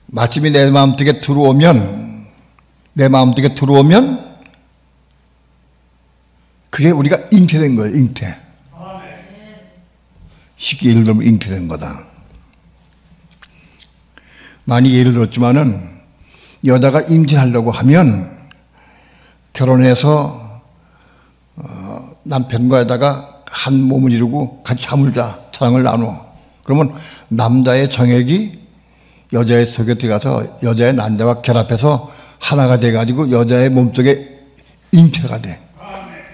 말씀이 내 마음속에 들어오면 그게 우리가 잉태된 거예요. 잉태. 쉽게 예를 들면 잉태된 거다. 많이 예를 들었지만은 여자가 임신하려고 하면 결혼해서 남편과에다가 한 몸을 이루고 같이 잠을 자, 사랑을 나누어. 그러면 남자의 정액이 여자의 속에 들어가서 여자의 난자와 결합해서 하나가 돼가지고 여자의 몸속에 잉태가 돼.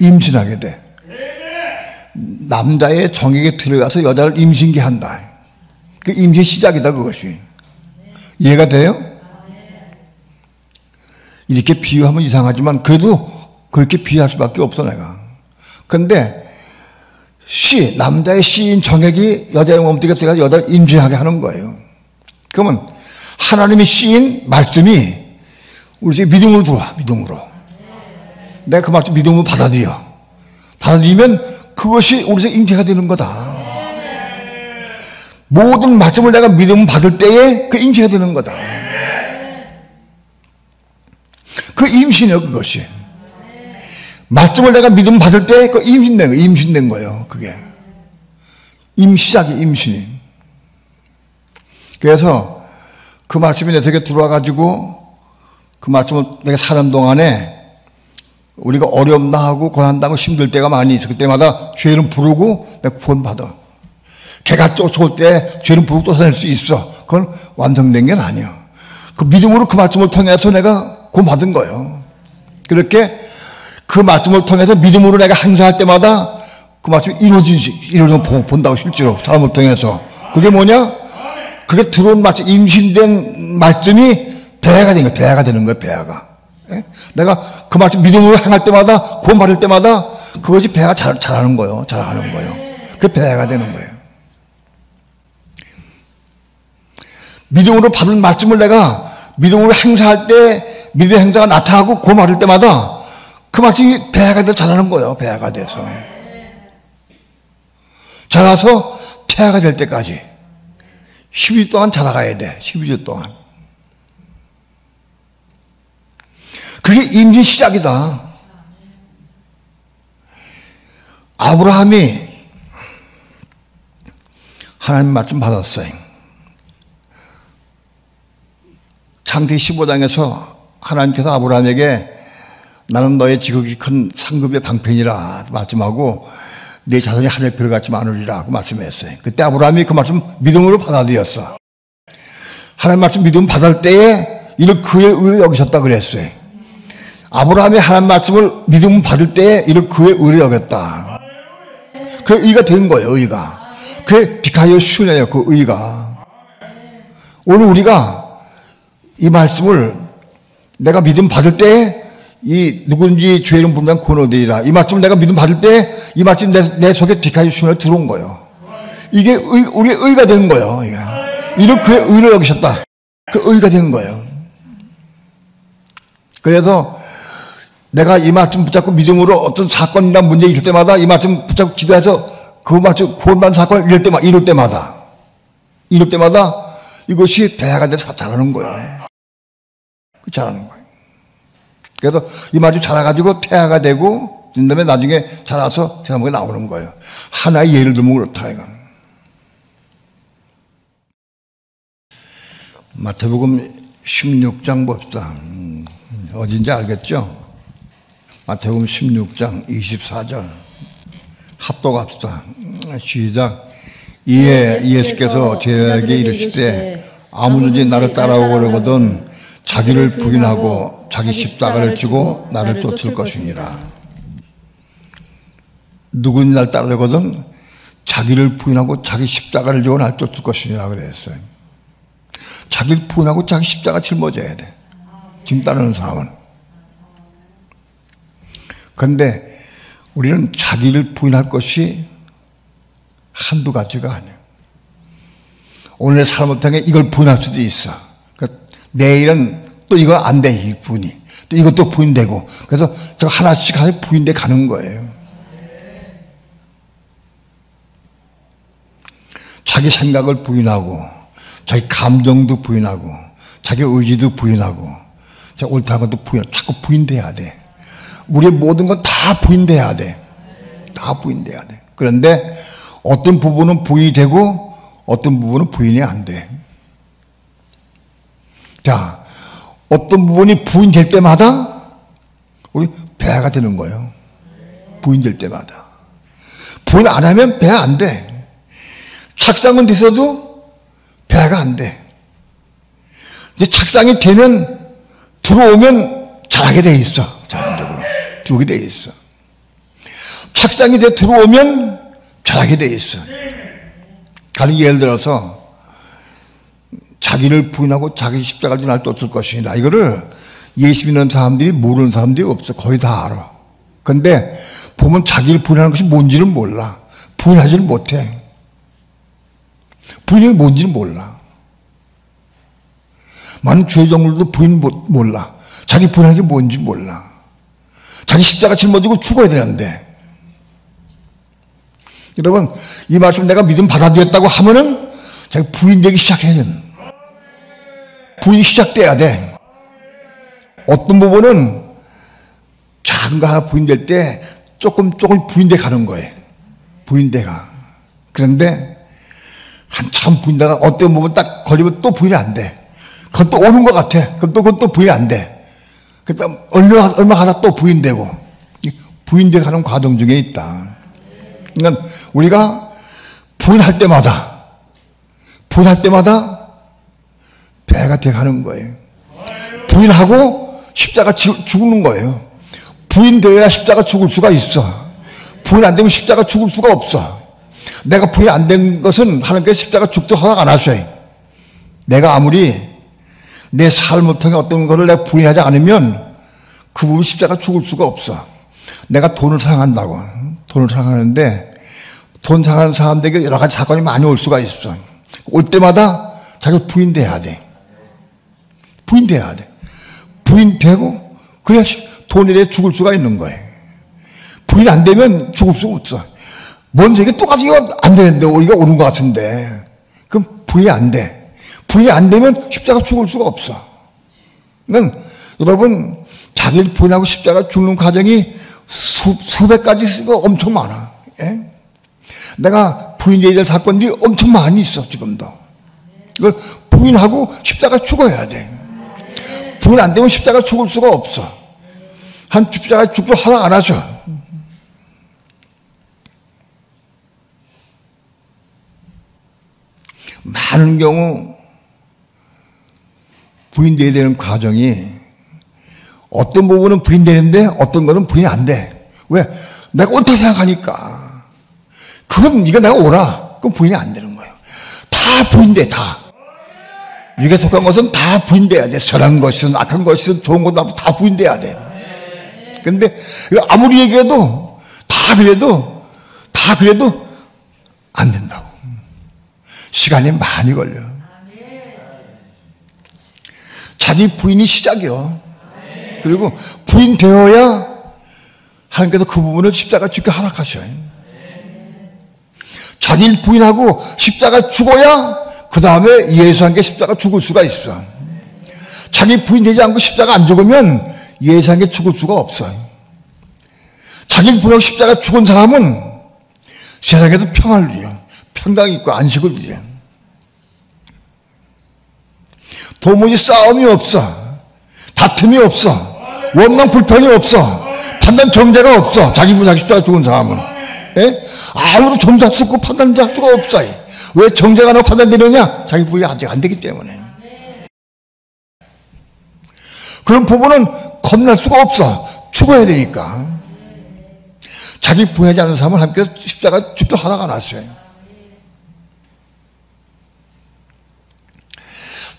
임신하게 돼. 남자의 정액에 들어가서 여자를 임신케 한다. 그 임신 시작이다, 그것이. 이해가 돼요? 이렇게 비유하면 이상하지만 그래도 그렇게 비유할 수밖에 없어, 내가. 근데 남자의 씨인 정액이 여자의 몸속에 들어가서 여자를 임신하게 하는 거예요. 그러면 하나님의 씨인 말씀이 우리 집에 믿음으로 들어와, 믿음으로. 내가 그 말씀 믿음으로 받아들여. 받아들이면 그것이 우리 집에 잉태가 되는 거다. 모든 말씀을 내가 믿음 받을 때에 그 잉태가 되는 거다. 그 임신이에요, 그것이. 말씀을 내가 믿음 받을 때 그 임신된 거예요, 그게. 시작이 임신이. 그래서 그 말씀이 내 속에 들어와가지고 그 말씀을 내가 사는 동안에 우리가 어려움 당하고 고난당하고 힘들 때가 많이 있어. 그때마다 죄는 부르고 내가 구원받아. 개가 쫓아올 때 죄는 부르고 쫓아낼 수 있어. 그건 완성된 게 아니야. 그 믿음으로 그 말씀을 통해서 내가 구원받은 거예요. 그렇게 그 말씀을 통해서 믿음으로 내가 행사할 때마다 그 말씀이 이루어진 본다고 실제로 삶을 통해서. 그게 뭐냐? 그게 들어온 말씀, 임신된 말씀이 배아가 되는 거야. 배아가 되는 거야, 배아가. 예? 내가 그 말씀 믿음으로 행할 때마다, 구원받을 때마다 그것이 배아가 자라는 거예요. 자라는 거예요. 그게 배아가 되는 거예요. 믿음으로 받은 말씀을 내가 믿음으로 행사할 때 믿음의 행사가 나타나고 구원받을 때마다 그 말씀이 배아가 돼서 자라는 거예요. 배아가 돼서. 자라서 태아가 될 때까지 12주 동안 자라가야 돼. 12주 동안. 그게 임신 시작이다. 아브라함이 하나님 말씀 받았어요. 창세기 15장에서 하나님께서 아브라함에게 나는 너의 지극히 큰 상급의 방편이라 말씀하고 네 자손이 하늘의 별같이 많으리라 고 말씀했어요. 그때 아브라함이 그 말씀 믿음으로 받아들였어. 하나님 말씀 믿음 받을 때에 이를 그의 의로 여기셨다 그랬어요. 아브라함이 하나님 말씀을 믿음 받을 때에 이를 그의 의로 여겼다. 그 의가 된 거예요. 의가. 그게 디카이오 슈네요. 그 의가. 오늘 우리가 이 말씀을 내가 믿음 받을 때 이 누군지 죄를 부른다면 구원되리라. 이 말씀을 내가 믿음 받을 때 이 말씀 내 속에 디카이오 슈네에 들어온 거예요. 이게 우리의 의가 되는 거예요. 이를 그의 의로 여기셨다. 그 의가 되는 거예요. 그래서 내가 이 말씀 붙잡고 믿음으로 어떤 사건이나 문제 있을 때마다 이 말씀 붙잡고 기도해서 그 말씀 구원받는 사건을 이룰 때마다 이것이 배아가 돼서 자라는 거예요. 자라는 거예요. 그래서 이 말이 자라가지고 태아가 되고 그 다음에 나중에 자라서 제목이 나오는 거예요. 하나의 예를 들면 그렇다 이거. 마태복음 16장 봅시다. 어딘지 알겠죠? 마태복음 16장 24절 합독합시다. 시작. 이에 예수께서 제자에게 이르시되 아무든지 나를 따라오려거든 자기를 부인하고 자기 십자가를 지고 나를 쫓을 것이니라. 누구니 나를 따르거든 자기를 부인하고 자기 십자가를 지고 나를 쫓을 것이니라 그랬어요. 자기를 부인하고 자기 십자가 짊어져야 돼. 지금 따르는 사람은. 그런데 우리는 자기를 부인할 것이 한두 가지가 아니에요. 오늘의 삶을 통해 이걸 부인할 수도 있어. 내일은 또 이거 안 돼, 이 부인이. 또 이것도 부인되고. 그래서 저 하나씩 부인돼 가는 거예요. 자기 생각을 부인하고, 자기 감정도 부인하고, 자기 의지도 부인하고, 자기 옳다는 것도 부인하고, 자꾸 부인돼야 돼. 우리의 모든 건 다 부인돼야 돼. 다 부인돼야 돼. 그런데 어떤 부분은 부인이 되고 어떤 부분은 부인이 안 돼. 자, 어떤 부분이 부인될 때마다 우리 배가 되는 거예요. 부인될 때마다. 부인 안 하면 배 안 돼. 착상은 돼서도 배가 안 돼. 이제 착상이 되면 들어오면 잘하게 돼 있어. 자연적으로. 들어오게 돼 있어. 착상이 돼 들어오면 잘하게 돼 있어. 가령 예를 들어서 자기를 부인하고 자기 십자가를 날 떴을 것이니라. 이거를 예수 믿는 사람들이 모르는 사람들이 없어. 거의 다 알아. 그런데 보면 자기를 부인하는 것이 뭔지는 몰라. 부인하지는 못해. 부인이 뭔지는 몰라. 많은 죄종들도 부인 몰라. 자기 부인하는 게 뭔지 몰라. 자기 십자가 짊어지고 죽어야 되는데. 여러분, 이 말씀 내가 믿음 받아들였다고 하면은 자기 부인되기 시작해야 돼. 부인이 시작돼야 돼. 어떤 부분은 작은 거 하나 부인될 때 조금 부인돼 가는 거예요. 부인돼 가. 그런데 한참 부인다가 어떤 부분 딱 걸리면 또 부인이 안 돼. 그건 또 오는 것 같아. 그럼 그건 또 부인이 안 돼. 그다음 얼마 가다 또 부인되고. 부인돼 가는 과정 중에 있다. 그러니까 우리가 부인할 때마다 배가 돼 가는 거예요. 부인하고 십자가 죽는 거예요. 부인되어야 십자가 죽을 수가 있어. 부인 안 되면 십자가 죽을 수가 없어. 내가 부인 안 된 것은 하나님께서 십자가 죽도록 허락 안 하셔요. 내가 아무리 내 삶을 통해 어떤 것을 내가 부인하지 않으면 그 부분 십자가 죽을 수가 없어. 내가 돈을 사랑한다고. 돈을 사랑하는데 돈 사랑하는 사람들에게 여러 가지 사건이 많이 올 수가 있어. 올 때마다 자기가 부인돼야 돼. 부인돼야 돼. 부인되고 그래야 돈에 대해 죽을 수가 있는 거예요. 부인 안 되면 죽을 수가 없어. 먼저 이게 똑같이 이거 안 되는데 이거 오는 것 같은데 그럼 부인이 안 돼. 부인이 안 되면 십자가 죽을 수가 없어. 그러니까 여러분 자기를 부인하고 십자가 죽는 과정이 수백 가지 쓰고 엄청 많아. 예? 내가 부인되어야 될 사건들이 엄청 많이 있어 지금도. 이걸 부인하고 십자가 죽어야 돼. 부인 안 되면 십자가 죽을 수가 없어. 한 십자가 죽고 허락 안 하죠. 많은 경우 부인되어야 되는 과정이 어떤 부분은 부인되는데 어떤 거는 부인이 안 돼. 왜? 내가 옳다 생각하니까. 그건 이거 내가 옳아. 그건 부인이 안 되는 거예요. 다 부인돼 다. 육에 속한 것은 다 부인돼야 돼. 선한 것이든 악한 것이든 좋은 것도 다 부인돼야 돼. 그런데 아무리 얘기해도 다 그래도 안 된다고. 시간이 많이 걸려. 자기 부인이 시작이요. 그리고 부인 되어야 하나님께서 그 부분을 십자가 죽게 허락하셔요. 자기를 부인하고 십자가 죽어야 그 다음에 예수한 게 십자가 죽을 수가 있어. 자기 부인되지 않고 십자가 안 죽으면 예수한 게 죽을 수가 없어. 자기를 부인하고 십자가 죽은 사람은 세상에서 평화를 누려. 평강이 있고 안식을 누려. 도무지 싸움이 없어. 다툼이 없어. 원망 불평이 없어. 판단 정죄가 없어. 자기 부인하고 십자가 죽은 사람은. 예? 아무도 점수 쓰고 판단할 수가 없어. 왜 정죄가 나고 판단되느냐? 자기 부인이 아직 안 되기 때문에. 그런 부분은 겁날 수가 없어. 죽어야 되니까. 자기 부인하지 않는 사람은 하나님께서 십자가 죽도 허락 안 하셔요.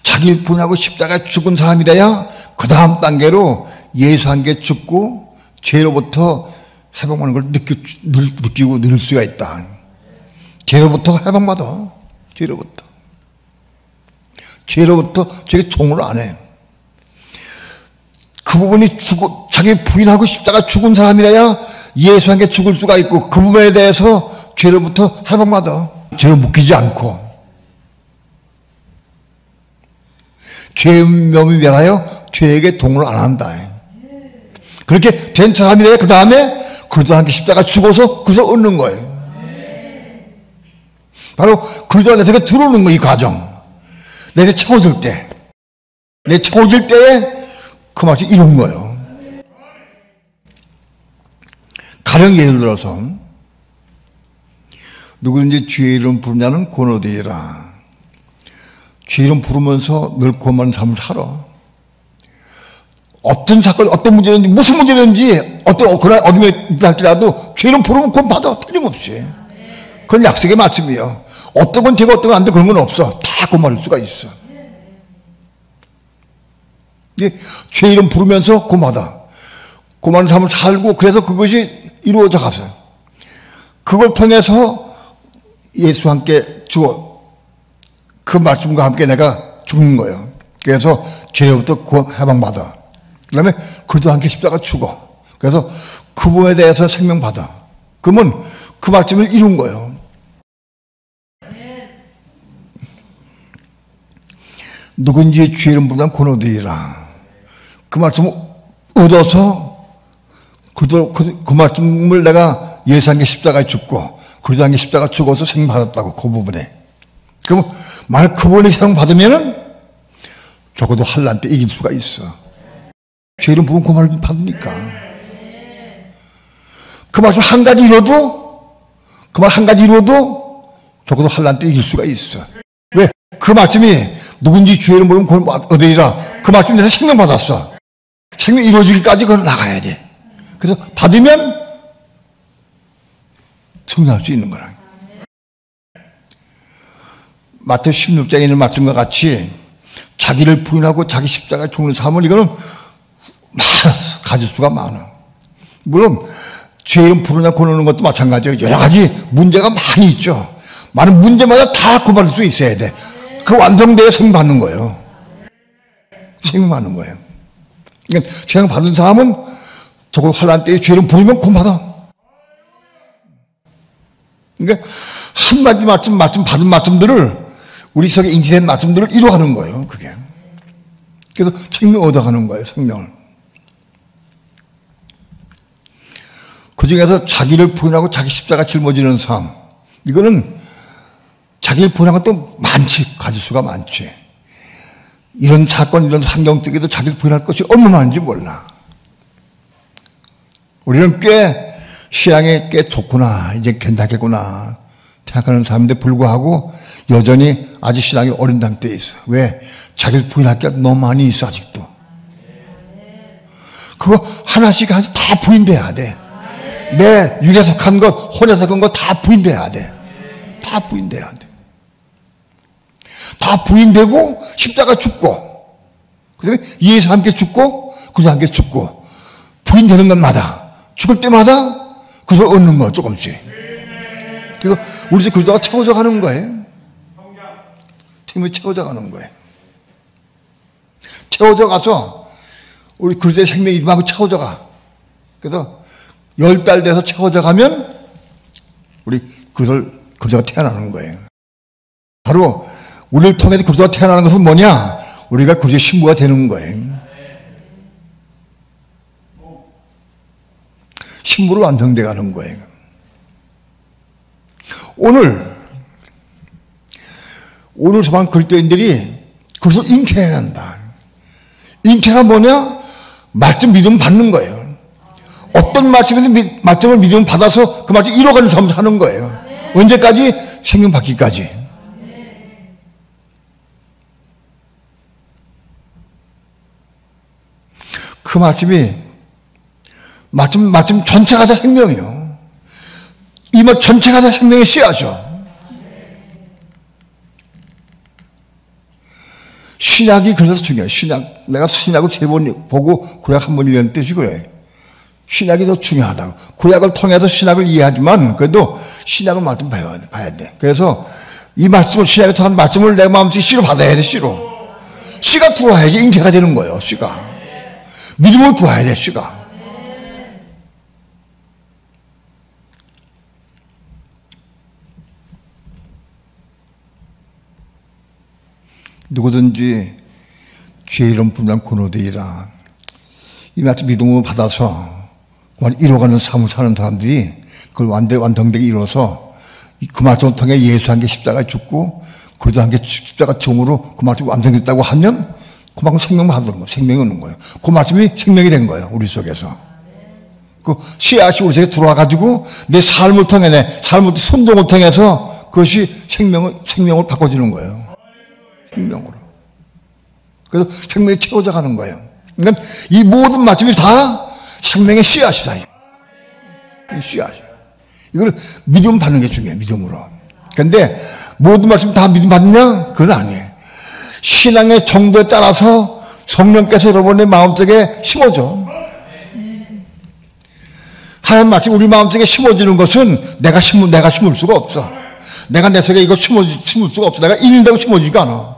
자기 부인하고 십자가 죽은 사람이라야 그 다음 단계로 예수 한 게 죽고 죄로부터 해방하는 걸 느끼고 늘 수가 있다. 죄로부터 해방받아. 죄로부터 죄의 종을 안 해. 그 부분이 자기 부인하고 십자가 죽은 사람이라야 예수 한 게 죽을 수가 있고 그 부분에 대해서 죄로부터 해방받아. 죄로 묶이지 않고. 죄의 명이 명하여 죄에게 동을 안 한다. 그렇게 된 사람이라야 그 다음에 그래도 함께 십자가 죽어서 그래서 얻는 거예요. 바로 그리스도 안에서 들어오는 거, 이 과정. 내가 채워질 때, 내 채워질 때에 그 맛이 이룬 거예요. 가령 예를 들어서 누구든지 주의 이름 부르냐는 권어되리라. 주의 이름 부르면서 늘 고만한 삶을 살아. 어떤 사건, 어떤 문제든지, 무슨 문제든지, 그런 어둠에 있할지라도 주의 이름 부르면 구원 받아. 틀림없이. 그건 약속의 말씀이에요. 어떤 건 되고 어떤 건 안 돼. 그런 건 없어. 다 고만할 수가 있어. 주의 이름 부르면서 고마다. 고만한 삶을 살고, 그래서 그것이 이루어져 가서요. 그걸 통해서 예수와 함께 죽어. 그 말씀과 함께 내가 죽는 거예요. 그래서 죄로부터 해방받아. 그 다음에 그리스도와 함께 십자가 죽어. 그래서 그 부분에 대해서 생명받아. 그러면 그 말씀을 이룬 거예요. 누군지 주의 이름 부르면 권어되리라. 그 말씀을 얻어서 그 말씀을 내가 예수와 함께 십자가에 죽고 그리스도와 함께 십자가 죽어서 생명받았다고, 그 부분에. 그럼 만약 그 부분에 생명받으면은 적어도 환난 때 이길 수가 있어. 죄 이름 부르면 그 말씀 받으니까. 그 말씀 한 가지 이뤄도, 그 말 한 가지 이뤄도 적어도 환난 때 이길 수가 있어. 왜? 그 말씀이 누군지 주의 이름 부르면 얻으리라. 그 말씀에서 생명받았어. 생명 이루어지기까지 그걸 나가야 돼. 그래서 받으면 승리할 수 있는 거라. 마태오 16장에 있는 말씀과 같이 자기를 부인하고 자기 십자가에 죽는 삶은 이거는 가질 수가 많아. 물론 주의 이름 부르냐 권하는 것도 마찬가지예요. 여러 가지 문제가 많이 있죠. 많은 문제마다 다 구발할 수 있어야 돼. 그 완성돼야 생명받는 거예요. 생명받는 거예요. 그러니까 생명받은 사람은 저걸 환난 때에 주의 이름 부르면 구원받아. 그러니까 한마디 말씀 받은 말씀들을 우리 속에 인지된 말씀들을 이루어가는 거예요. 그게. 그래서 생명 얻어가는 거예요. 생명을. 그 중에서 자기를 부인하고 자기 십자가 짊어지는 삶. 이거는 자기를 부인하고 또 많지. 가질 수가 많지. 이런 사건, 이런 환경 속에도 자기를 부인할 것이 얼마나 많은지 몰라. 우리는 신앙이 꽤 좋구나. 이제 괜찮겠구나. 생각하는 사람인데 불구하고 여전히 아직 신앙이 어린 단계에 있어. 왜? 자기를 부인할 게 너무 많이 있어, 아직도. 그거 하나씩 다 부인돼야 돼. 내 육에 속한 것, 혼에 속한 것 다 부인돼야 돼. 다 부인돼야 돼. 다 부인되고 십자가 죽고, 그 다음에 예수와 함께 죽고, 그리스도와 함께 죽고, 부인되는 것마다, 죽을 때마다 그것을 얻는 거, 조금씩. 그래서 우리 집 그리스도가 채워져 가는 거예요. 팀이 채워져 가는 거예요. 채워져 가서 우리 그리스도의 생명이 임하고 채워져 가. 그래서 10달 돼서 채워져 가면 우리 그리스도가 태어나는 거예요. 바로 우리를 통해 그리스도가 태어나는 것은 뭐냐? 우리가 그리스도의 신부가 되는 거예요. 신부로 완성돼 가는 거예요. 오늘 저방 그리스도인들이 그래서 잉태해야 한다. 잉태가 뭐냐? 말씀 믿음 받는 거예요. 어떤 말씀을 믿음 받아서 그 말씀 이뤄가는 삶을 사는 거예요. 언제까지? 생명 받기까지. 그 말씀 전체가 다 생명이에요. 이 말 전체가 다 생명의 씨앗이죠. 신약이 그래서 중요해요. 내가 신약을 3번 보고 구약 1번 읽는 뜻이 그래. 신약이 더 중요하다고. 구약을 통해서 신약을 이해하지만 그래도 신약을 말씀 봐야 돼. 그래서 이 말씀을, 신약에 통한 말씀을 내 마음속에 씨로 받아야 돼. 씨가 들어와야지 잉태가 되는 거예요. 씨가. 믿음으로 들어와야 돼. 씨가. 누구든지 주의 이름 부르면 권어되리라. 이 말씀 믿음으로 받아서 이뤄가는 삶을 사는 사람들이 그걸 완성되게 이뤄서 그 말씀을 통해 예수 한 개 십자가에 죽고 그리도 한 개 십자가 종으로 그 말씀이 완성됐다고 하면 그만큼 생명을 받는 거예요. 생명이 오는 거예요. 그 말씀이 생명이 된 거예요. 우리 속에서. 그 씨앗이 우리 속에 들어와가지고 내 삶을 통해 내 삶을 순종을 통해서 그것이 생명을 바꿔주는 거예요. 생명으로. 그래서 생명이 채워져 가는 거예요. 그러니까 이 모든 말씀이 다 생명의 씨앗이다. 씨앗이에요. 이걸 믿음 받는 게 중요해요. 믿음으로. 그런데 모든 말씀 다 믿음 받느냐? 그건 아니에요. 신앙의 정도에 따라서 성령께서 여러분의 마음속에 심어줘. 하나님 말씀 우리 마음속에 심어주는 것은 내가 심을 수가 없어. 내가 내 속에 이거 심을 수가 없어. 내가 읽는다고 심어지지가 않아.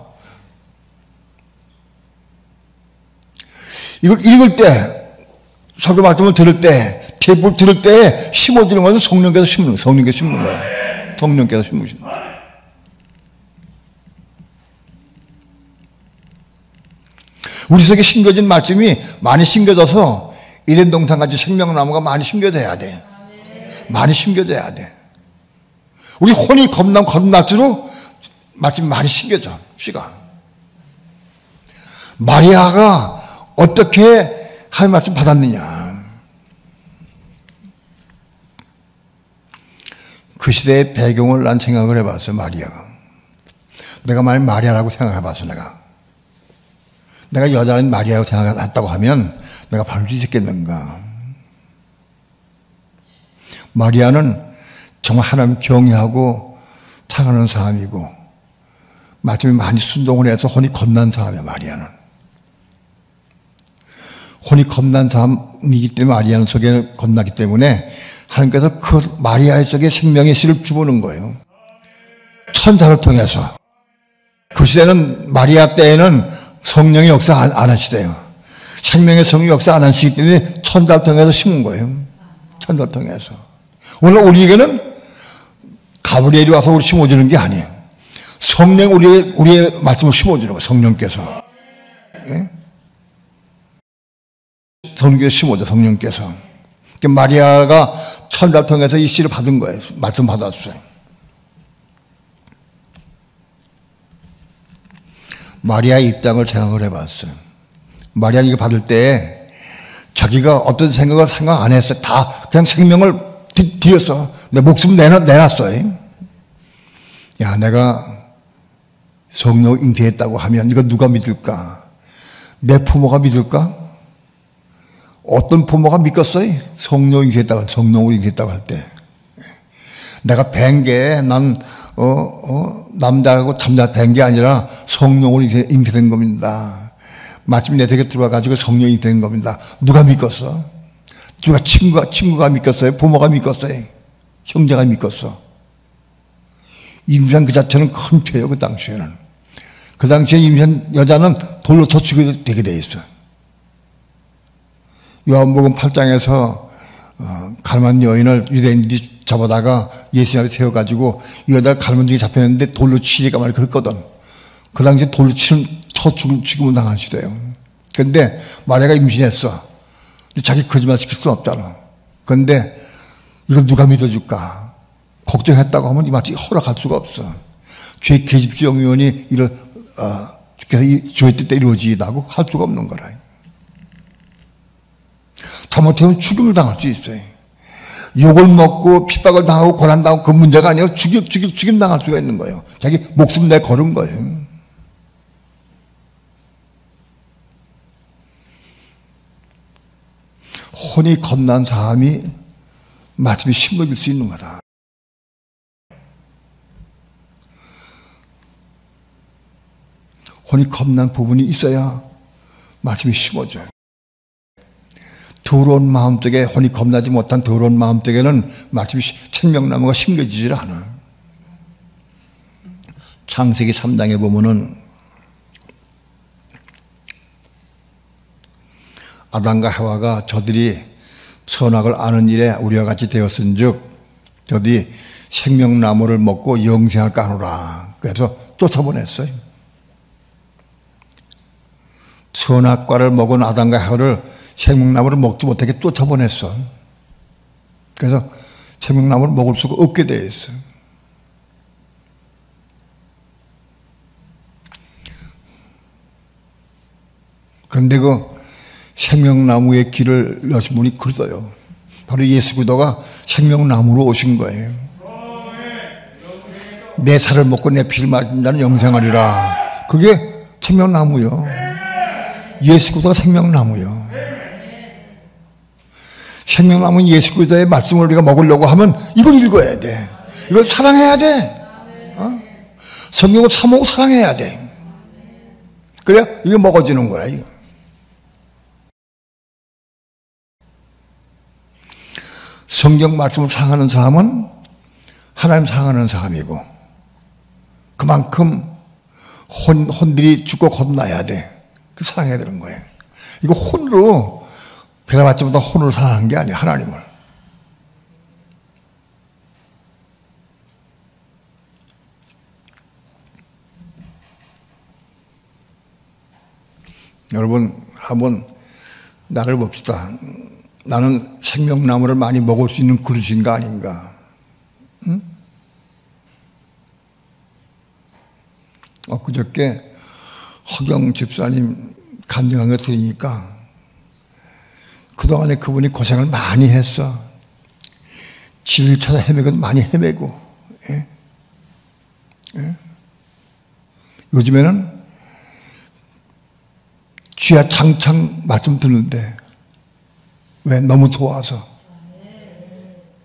이걸 읽을 때, 설교 말씀을 들을 때, 테이프를 들을 때 심어지는 것은 성령께서 심는 거예요. 성령께서 심는 거예요. 성령께서 심으시는 거예요. 우리 속에 심겨진 말씀이 많이 심겨져서 이런 동산같이 생명나무가 많이 심겨져야 돼. 많이 심겨져야 돼. 우리 혼이 겁날수록 말씀이 많이 심겨져. 씨가. 마리아가 어떻게 하나님 말씀 받았느냐. 그 시대의 배경을 난 생각을 해봤어요. 마리아가. 내가 만약 마리아라고 생각해봤어. 내가 여자인 마리아라고 생각했다고 하면 내가 바로 있었겠는가. 마리아는 정말 하나님 경외하고 사랑하는 사람이고 말씀에 많이 순종을 해서 혼이 겁난 사람이야. 마리아는 혼이 겁난 사람이기 때문에 마리아는 속에 겁나기 때문에 하나님께서 그 마리아의 속에 생명의 씨를 주보는 거예요. 천사를 통해서. 그 시대는 마리아 때에는 성령의 역사 안 하시대요. 생명의 성령 역사 안 하시기 때문에 천사를 통해서 심은 거예요. 천사를 통해서. 오늘 우리에게는 가브리엘이 와서 우리 심어주는 게 아니에요. 성령 우리의 말씀을 심어주는 거예요. 성령께서. 예? 성령께서 심어줘. 성령께서. 마리아가 천사를 통해서 이 씨를 받은 거예요. 말씀 받았어요. 마리아의 입장을 생각을 해봤어요. 마리아는 이거 받을 때 자기가 어떤 생각 안 했어요. 다 그냥 생명을 드렸어. 내 목숨 내놨어요. 야, 내가 성령 잉태했다고 하면 이거 누가 믿을까? 내 부모가 믿을까? 어떤 부모가 믿겠어요? 성령 잉태했다고, 성령을 잉태했다고 할 때. 내가 뵌 게 난 남자하고 남자 된 게 아니라 성령으로 잉태된 겁니다. 마침 내 댁에 들어와가지고 성령이 된 겁니다. 누가 믿겠어? 누가 친구가 믿겠어요? 부모가 믿겠어요? 형제가 믿겠어? 임신 그 자체는 큰 죄예요. 그 당시에는. 그 당시에 임신 여자는 돌로 쳐 죽게 되게 돼 있어. 요한복음 8장에서 갈만 여인을 유대인들이 잡아다가 예수 앞에 세워가지고 이 여자가 갈만중에 잡혔는데 돌로 치니까 말이 그랬거든. 그 당시에 돌로 쳐 죽음을 당한 시대예요. 그런데 마리아가 임신했어. 자기 거짓말 시킬 수는 없잖아. 그런데 이걸 누가 믿어줄까? 걱정했다고 하면 이 말이 허락할 수가 없어. 죄 계집주의원이 주께서 이 죄의 뜻대 이루어지다고 할 수가 없는 거라. 잘못하면 죽음을 당할 수 있어요. 욕을 먹고 핍박을 당하고 고난당하고 그 문제가 아니라 죽임 당할 수가 있는 거예요. 자기 목숨 내 걸은 거예요. 혼이 겁난 사람이 말씀이 심어질 수 있는 거다. 혼이 겁난 부분이 있어야 말씀이 심어져요. 더러운 마음속에, 혼이 겁나지 못한 더러운 마음속에는 말씀이 생명나무가 심겨지질 않아. 창세기 3장에 보면은 아담과 하와가 저들이 선악을 아는 일에 우리와 같이 되었은즉 저들이 생명나무를 먹고 영생을 까노라. 그래서 쫓아보냈어요. 선악과를 먹은 아담과 하와를 생명나무를 먹지 못하게 쫓아보냈어. 그래서 생명나무를 먹을 수가 없게 되어 있어. 그런데 그 생명나무의 길을 여신 분이 그러어요. 바로 예수 그리스도가 생명나무로 오신 거예요. 내 살을 먹고 내 피를 마신 자는 영생하리라. 그게 생명나무요. 예수 그리스도가 생명나무요. 생명나무는 예수 그리스도의 말씀을 우리가 먹으려고 하면 이걸 읽어야 돼. 이걸 사랑해야 돼. 성경을 사모고 사랑해야 돼. 그래야 이게 먹어지는 거야. 이거. 성경 말씀을 사랑하는 사람은 하나님 사랑하는 사람이고, 그만큼 혼들이 죽고 혼나야 돼. 그 사랑해야 되는 거예요. 이거 혼으로 배려받지보다 혼으로 사랑하는 게 아니야. 하나님을. 여러분 한번 나를 봅시다. 나는 생명나무를 많이 먹을 수 있는 그릇인가 아닌가? 응? 그저께 허경 집사님 간증한 거 들으니까 그동안에 그분이 고생을 많이 했어. 길을 찾아 헤매고 많이 헤매고. 예? 예? 요즘에는 쥐야 창창 말씀 듣는데 왜? 너무 좋아서.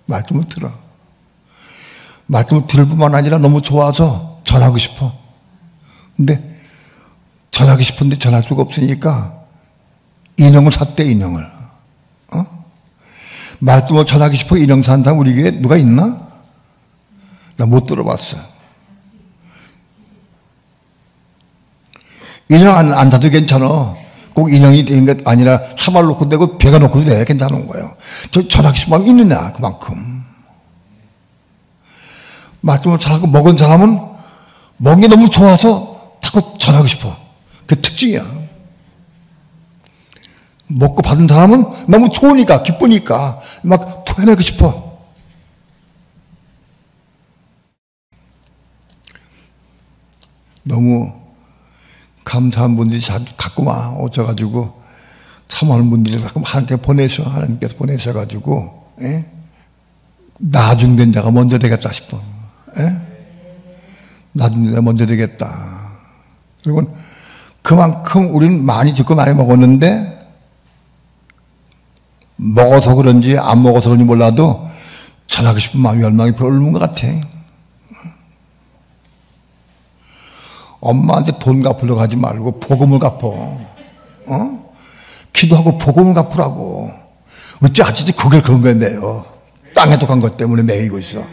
말씀을 들어. 말씀을 들을 뿐만 아니라 너무 좋아서 전하고 싶어. 근데 전하고 싶은데 전할 수가 없으니까 인형을 샀대. 인형을. 말씀을 전하고 싶어 인형 산 사람 우리 교회에 누가 있나? 나 못 들어봤어. 인형 안 사도 괜찮아. 꼭 인형이 되는 게 아니라 사발 놓고 되고 배가 놓고도 돼. 괜찮은 거예요. 저 전하고 싶은 마음이 있느냐 그만큼. 말씀을 잘하고 먹은 사람은 먹은 게 너무 좋아서 자꾸 전하고 싶어. 그게 특징이야. 먹고 받은 사람은 너무 좋으니까 기쁘니까 막 토해내고 싶어. 너무 감사한 분들이 자주 가끔 오셔가지고 참하는 분들이 가끔 하나님께서 보내셔가지고 예? 나중된 자가 먼저 되겠다 싶어. 예? 나중된 자가 먼저 되겠다. 그리고 그만큼 우리는 많이 듣고 많이 먹었는데 먹어서 그런지 안 먹어서 그런지 몰라도 전하고 싶은 마음이 얼마나 별로인 것 같아. 엄마한테 돈 갚으려고 하지 말고 복음을 갚어. 기도하고 복음을 갚으라고. 어찌 아직도 그걸 그런 거에 매여. 땅에 독한 것 때문에 매이고 있어.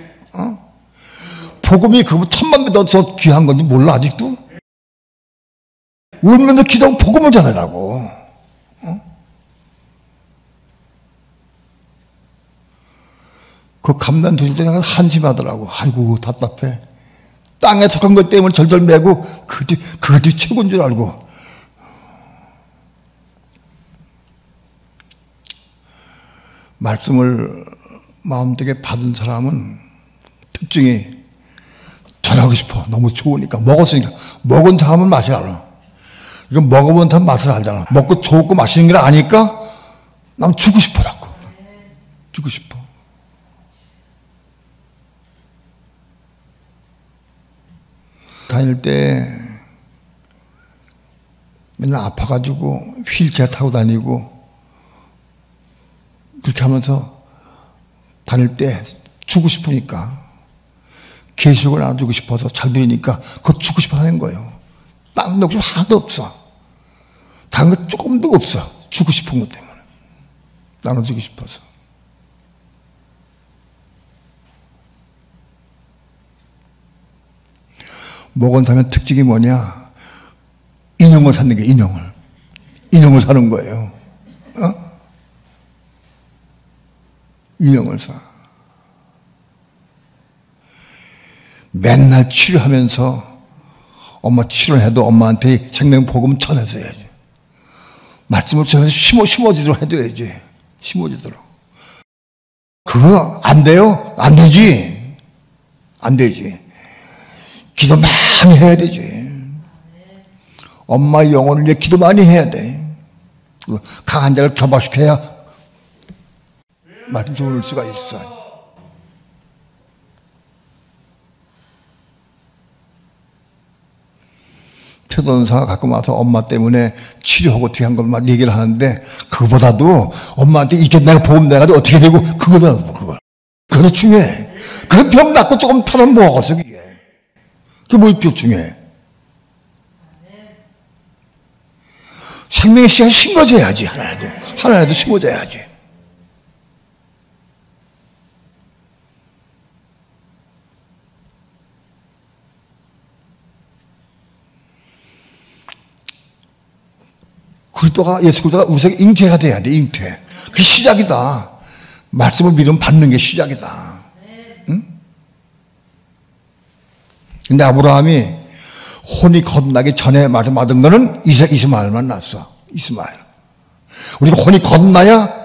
복음이 그거 1000만 배 더 귀한 건지 몰라 아직도? 울면서 기도하고 복음을 전하라고. 그 감난 도시장은 한심하더라고. 아이고 답답해. 땅에 속한 것 때문에 절절 매고 그것이 최고인 줄 알고. 말씀을 마음되게 받은 사람은 특징이 전하고 싶어. 너무 좋으니까. 먹었으니까. 먹은 사람은 맛을 알아. 이거 먹어본 사람 맛을 알잖아. 먹고 좋고 맛있는 걸 아니까 난 주고 싶어라고. 주고 싶어. 다닐 때 맨날 아파가지고 휠체어 타고 다니고 그렇게 하면서 다닐 때 주고 싶으니까 계시록을 안 주고 싶어서 잘 들으니까 그거 주고 싶어 하는 거예요. 다른 거 하나도 없어. 다른 거 조금도 없어. 주고 싶은 것 때문에. 나눠주고 싶어서. 먹은 사람의 특징이 뭐냐? 인형을 사는 게 인형을. 인형을 사는 거예요. 인형을 사. 맨날 치료하면서 엄마 치료해도 엄마한테 생명복음 전해줘야지. 말씀을 전해서 심어지도록 해줘야지. 심어지도록. 그거 안 돼요? 안 되지. 안 되지. 기도 많이 해야 되지. 엄마 영혼을 위해 기도 많이 해야 돼. 강한 자를 결박시켜야 말씀 좋을 수가 있어. 표본사가 가끔 와서 엄마 때문에 치료하고 어떻게 한 것만 얘기를 하는데, 그거보다도 엄마한테 이게 내가 보험 내가지고 어떻게 되고, 그거도 중요해. 그 병 낫고 조금 편하면 뭐하겠어, 그게. 그게 뭐 병 중요해. 생명의 씨앗이 심어져야지, 하나라도 심어져야지. 예수 그리스도가 우리 속에 잉태가 돼야 돼, 잉태. 그게 시작이다. 말씀을 믿으면 받는 게 시작이다. 응? 근데 아브라함이 혼이 거듭나기 전에 말씀 받은 거는 이스마엘만 낳았어. 이스마엘. 우리가 혼이 거듭나야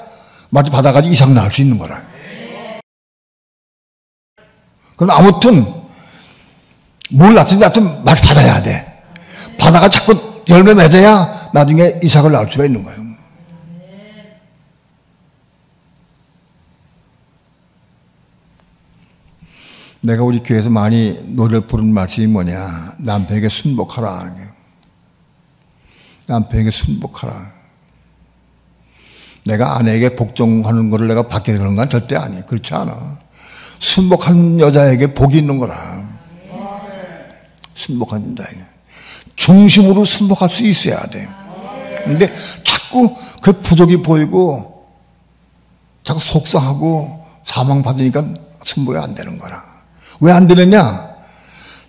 말씀 받아가지고 이삭 낳을 수 있는 거라. 그럼 아무튼 뭘 낳든 말씀 받아야 돼. 받아가 자꾸 열매 맺어야 나중에 이삭을 낳을 수가 있는 거예요. 내가 우리 교회에서 많이 노래를 부르는 말씀이 뭐냐. 남편에게 순복하라 하는 거예요. 남편에게 순복하라. 내가 아내에게 복종하는 거를 내가 받게 되는 건 절대 아니에요. 그렇지 않아. 순복한 여자에게 복이 있는 거라. 순복한 여자에게. 중심으로 순복할 수 있어야 돼. 근데 자꾸 그 부족이 보이고 자꾸 속상하고 사망받으니까 순복이 안 되는 거라. 왜 안 되느냐?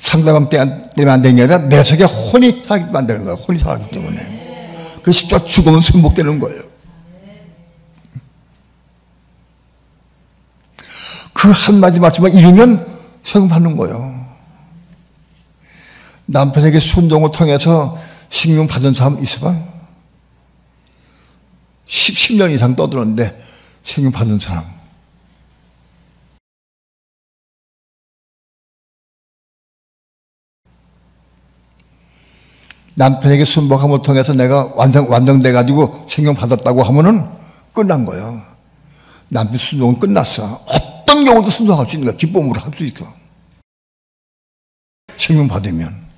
상대방 때문에 안 되는 게 아니라 내 속에 혼이 살게 만드는 거예요. 혼이 살기 때문에. 그 십자가 죽으면 순복되는 거예요. 그 한마디 말씀을 잃으면 세금받는 거예요. 남편에게 순종을 통해서 생명 받은 사람 있어봐? 10년 이상 떠들었는데 생명 받은 사람. 남편에게 순복함을 통해서 내가 완성돼가지고 생명 받았다고 하면은 끝난 거예요. 남편 순종은 끝났어. 어떤 경우도 순종할 수 있는 거야. 기쁨으로 할 수 있어. 생명 받으면.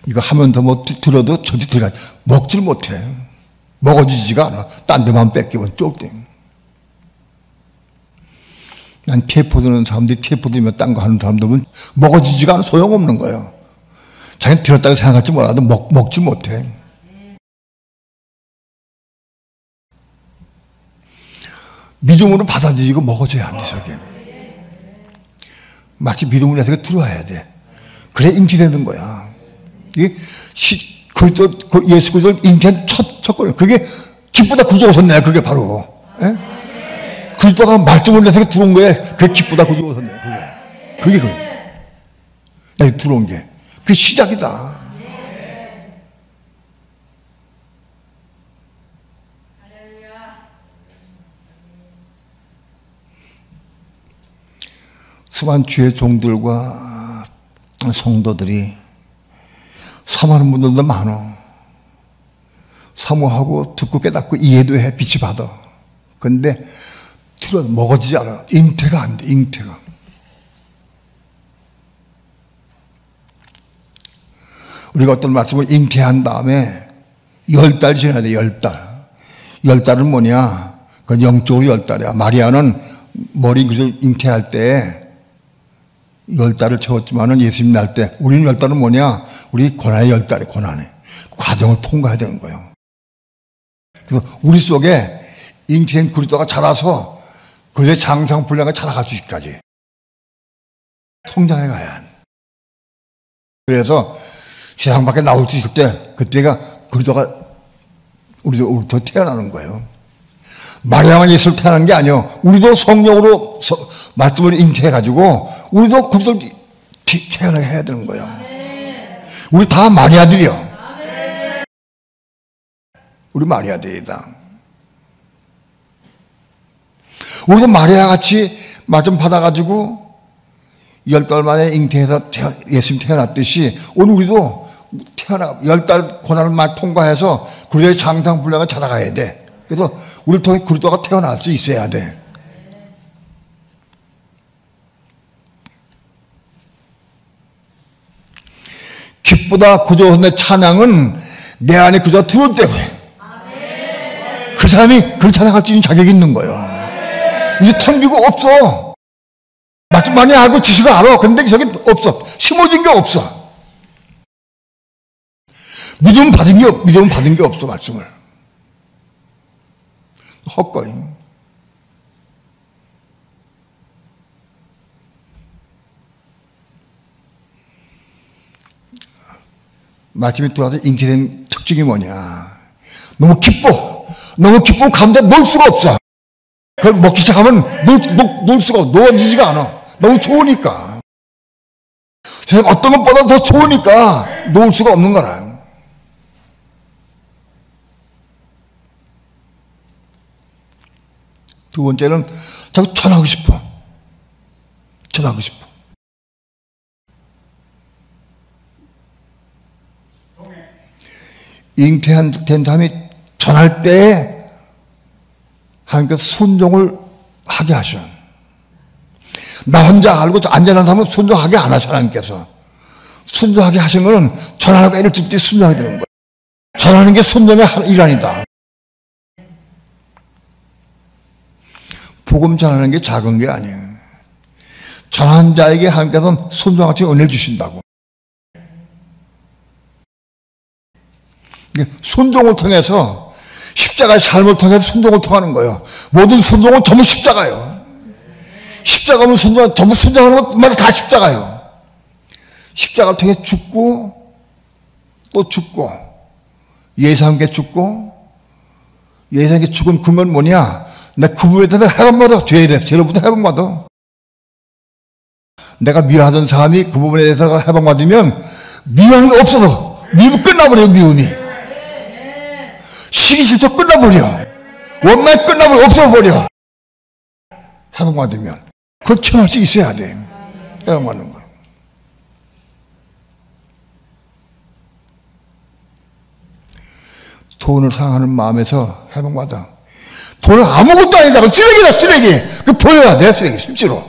이거 하면 더 뭐 들어도 저리 들어가. 먹질 못해. 먹어지지가 않아. 딴 데만 뺏기면 쪽대. 난 테이프 드는 사람들이 테이프 들면 딴 거 하는 사람들은 먹어지지가 않아. 소용없는 거예요. 자기는 들었다고 생각할지 몰라도 먹질 못해. 믿음으로 받아들이고 먹어줘야 안 돼, 저게. 마치 믿음으로 해서 들어와야 돼. 그래, 잉태되는 거야. 이게 예수 그리스도를 잉태한 첫 걸. 그게 기쁘다 구주오셨네. 그게 바로. 예? 그리스도가 말씀을 내서 들어온 거에 그게 기쁘다 구주오셨네. 그게. 여기 들어온 게. 그게 시작이다. 수많은 주의 종들과 성도들이 사모하는 분들도 많아. 사모하고 듣고 깨닫고 이해도 해. 빛이 받아. 근데 들어도 먹어지지 않아. 잉태가 안 돼. 잉태가. 우리가 어떤 말씀을 잉태한 다음에 10달 지나야 돼. 10달. 10달은 뭐냐? 그 영적으로 10달이야. 마리아는 머리 그릇을 잉태할 때 10달을 채웠지만은 예수님 날 때 우리는 10달은 뭐냐? 우리 고난의 10달이 고난의 과정을 통과해야 되는 거예요. 그래서 우리 속에 잉태한 그리스도가 자라서 그의 장성분량을 자라갈 수 있기까지 성장해 가야 한. 그래서 세상 밖에 나올 수 있을 때 그때가 그리스도가 우리도 태어나는 거예요. 마리아만 예수를 태어나는 게 아니에요. 우리도 성령으로 말씀을 잉태해가지고 우리도 그리스도를 태어나게 해야 되는 거예요. 우리 다 마리아들이요. 우리 마리아들이다. 우리도 마리아같이 말씀 받아가지고 10달 만에 잉태해서 예수님 태어났듯이 오늘 우리도 태어나 10달 고난을 많이 통과해서 그리스도의 장상분량을 찾아가야 돼. 그래서 우리를 통해 그리스도가 태어날 수 있어야 돼. 기쁘다 구주하네 찬양은 내 안에 그리스도가 들어올 때문에 그 사람이 그걸 찬양할 수 있는 자격이 있는 거예요. 이제 텅비고 없어. 많이 알고 지식을 알아. 근데 저게 없어. 심어진 게 없어. 믿음 받은 게 없어, 말씀을. 헛거이. 말씀이 들어와서 잉태된 특징이 뭐냐. 너무 기뻐. 너무 기쁘고 가운데 놀 수가 없어. 그걸 먹기 시작하면 놀 수가 없어. 놓아지지가 않아. 너무 좋으니까. 세상 어떤 것보다 더 좋으니까 놓을 수가 없는 거라. 두 번째는 자꾸 전하고 싶어. 전하고 싶어. 잉태된 사람이 전할 때 하나님께서 순종을 하게 하셔. 나 혼자 알고 안전한 사람은 순종하게 안 하셔. 하나님께서 순종하게 하신 거는 전하는 애를 줄 때 순종하게 되는 거야. 전하는 게 순종의 일환이다. 복음 전하는 게 작은 게 아니에요. 전하는 자에게 하나님께서는 순종하신 은혜를 주신다고. 순종을 통해서 십자가의 삶을 통해서 순종을 통하는 거예요. 모든 순종은 전부 십자가예요. 십자가면 전부 순종하는 것마다 다 십자가예요. 십자가를 통해 죽고 또 죽고 예수님께 죽고 예수님께 죽은 그건 뭐냐? 내 그 부분에 대해서 해방받아. 죄로부터 해방받아. 내가 미워하던 사람이 그 부분에 대해서 해방받으면 미워하는 게 없어서 미움이 끝나버려요. 미움이 시기 질투 끝나버려. 원망이 끝나버려. 없어버려. 해방받으면 그걸 체험할 수 있어야 돼. 해방받는 거. 돈을 사랑하는 마음에서 해방받아. 돈은 아무것도 아니다고. 쓰레기다, 쓰레기. 그 보여야 돼, 쓰레기. 실제로.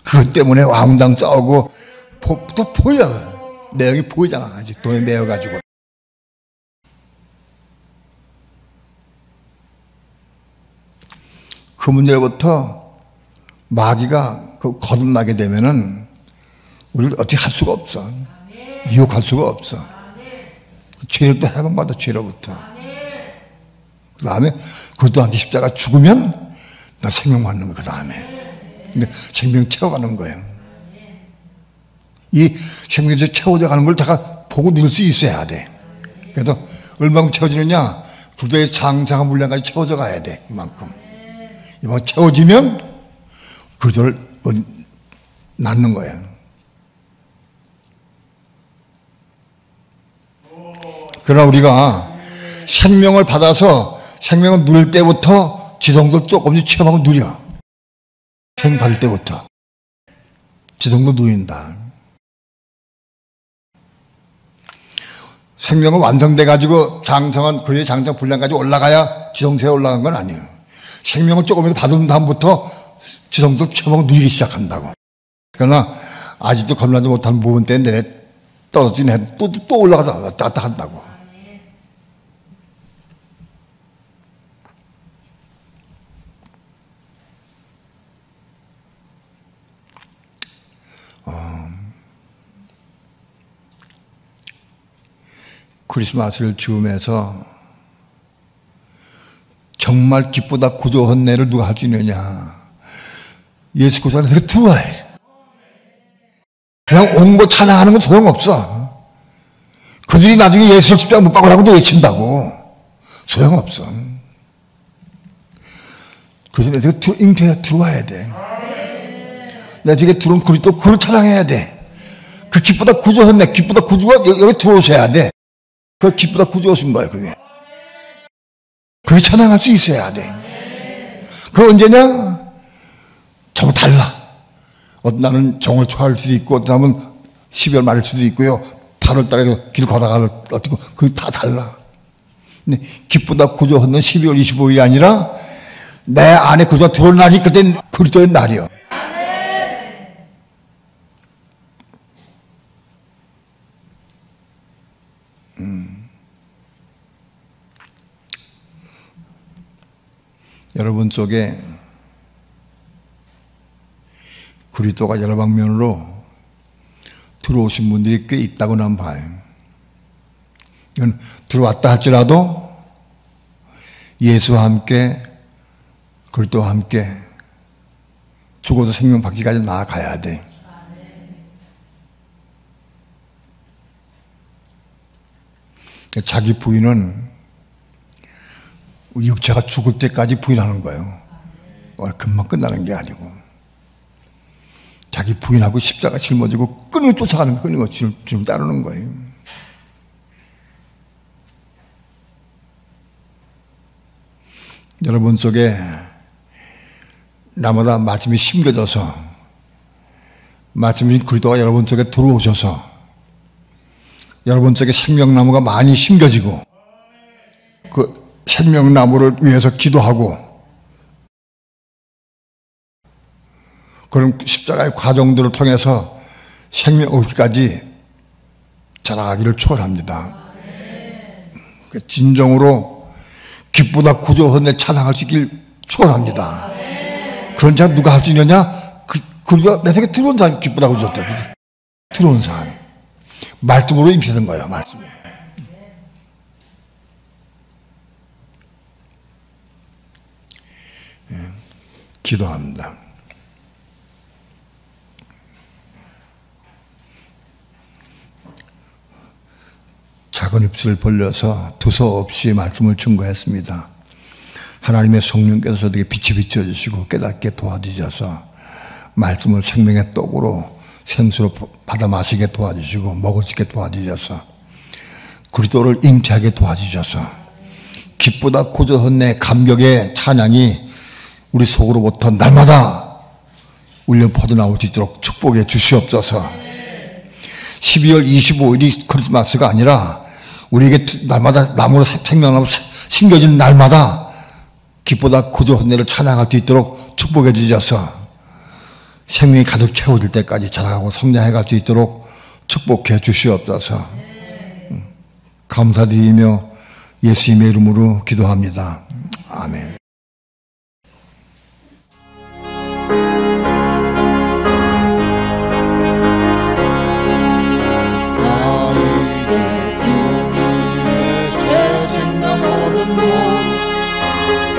그것 때문에 왕당 싸우고, 또 보여. 내용이 보이잖아. 아직 돈에 매여가지고. 그 문제로부터 마귀가 거듭나게 되면은, 우리를 어떻게 할 수가 없어. 유혹할 수가 없어. 죄로부터 해방받아, 죄로부터. 그 다음에 그것도 함께 십자가 죽으면 나 생명 받는 거야. 그 다음에 근데 생명 채워가는 거예요. 이 생명에서 채워져 가는 걸 제가 보고 누릴 수 있어야 돼. 그래서 얼마큼 채워지느냐, 구도의 장상한 물량까지 채워져 가야 돼. 이만큼 채워지면 그들을 낳는 거예요. 그러나 우리가 생명을 받아서 생명을 누릴 때부터 지성도 조금씩 체험하고 누려. 생명 받을 때부터 지성도 누린다. 생명은 완성돼가지고 장성한 그의 장성 분량까지 올라가야 지성세에 올라간 건 아니에요. 생명을 조금이라도 받은 다음부터 지성도 체험하고 누리기 시작한다고. 그러나 아직도 겁나지 못하는 부분 때문에 떨어지긴 해도 또 올라가다 왔다 갔다 한다고. 크리스마스를 즈음해서 정말 기쁘다 구조 헌내를 누가 할 수 있느냐. 예수 그리스도 안에 들어와야 해. 그냥 온 거 찬양하는 건 소용없어. 그들이 나중에 예수를 십자가 못 박으라고도 외친다고. 소용없어. 그래서 내가 잉태에 들어와야 돼. 내가 저게 들어온 그리스도 그걸 찬양해야 돼. 그 기쁘다 구조 헌내, 기쁘다 구주가 여기 들어오셔야 돼. 그 기쁘다 구주 오신 거예요, 그게. 그게 찬양할 수 있어야 돼. 그거 언제냐? 전부 달라. 어떤 나는 정을 초할 수도 있고, 어떤 사람은 12월 말일 수도 있고요. 8월 달에 길 걸어갈 어떻고 그게 다 달라. 근데 기쁘다 구주 얻는 12월 25일이 아니라 내 안에 그리스도가 들어온 날이 그땐 그리스도의 날이요. 여러분 속에 그리스도가 여러 방면으로 들어오신 분들이 꽤 있다고 난 봐요. 이건 들어왔다 할지라도 예수와 함께 그리스도와 함께 죽어서 생명 받기까지 나아가야 돼. 자기 부인은 우리 육체가 죽을 때까지 부인하는 거예요. 금방 끝나는 게 아니고 자기 부인하고 십자가 짊어지고 끊임없이 쫓아가는 거, 끊임없이 주님 따르는 거예요. 여러분 속에 날마다 말씀이 심겨져서 말씀이 그리스도가 여러분 속에 들어오셔서 여러분 속에 생명나무가 많이 심겨지고 그 생명나무를 위해서 기도하고 그런 십자가의 과정들을 통해서 생명 오기까지 자라가기를 축원합니다. 진정으로 기쁘다 구주하네 찬양할 수 있길 축원합니다. 그런 자 누가 할 수 있느냐? 그리고 내 속에 들어온 사람이 기쁘다 구주였다. 들어온 사람 말씀으로 임시는 거예요. 말씀으로. 기도합니다. 작은 입술을 벌려서 두서없이 말씀을 증거했습니다. 하나님의 성령께서 저에게 빛이 비춰주시고 깨닫게 도와주셔서 말씀을 생명의 떡으로 생수로 받아 마시게 도와주시고 먹을 수 있게 도와주셔서 그리스도를 잉태하게 도와주셔서 기쁘다 고조헌내 감격의 찬양이 우리 속으로부터 날마다 울려 퍼져나올 수 있도록 축복해 주시옵소서. 12월 25일이 크리스마스가 아니라 우리에게 날마다 나무로 생명나무 심겨지는 날마다 기쁘다 구주헌내를 찬양할 수 있도록 축복해 주셔서 생명이 가득 채워질 때까지 자라가고 성장해 갈 수 있도록 축복해 주시옵소서. 감사드리며 예수님의 이름으로 기도합니다. 아멘.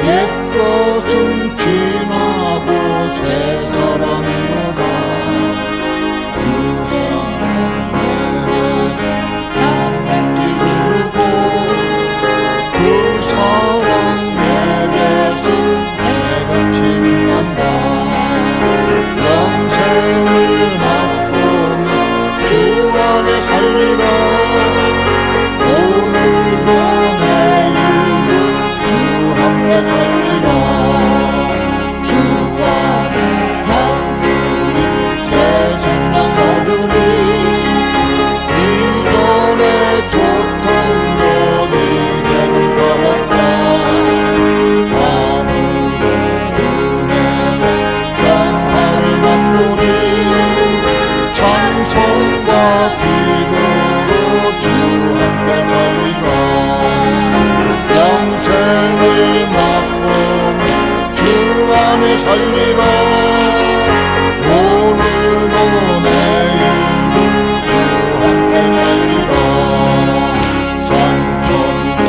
옛것은 지나고 새 사람이로다. 그 생명을 한같이 흐르고 그 사랑 내게서 해같이 빛난다. 영생을 맛보며 주 안에 살리라. 오늘도 내일도 주 함께 살리라. 주 안에 감추인 새 생각 얻으니 이전에 좋던 것이 되는 것 같다. 하늘의 은혜와 평화를 맛보니 찬송과 기도로 주 함께 살리라. 영생을 맛보며 주 안에 살리라. 오늘도 내일도 주 함께 살리라. 산천도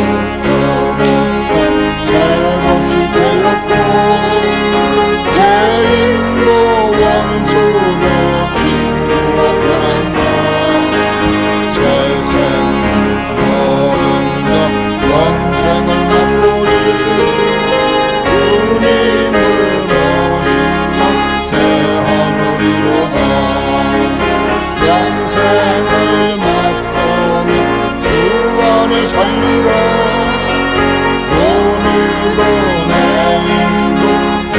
조명도 새없이 되었고 죄인도 원수도 친구가 변한다. 새 생명 얻은다. 영생을 맛보니 주님을 모신다. 새 하늘이로다. 영생을 맛보며 주 안에 살리라. 오늘도 내일도 주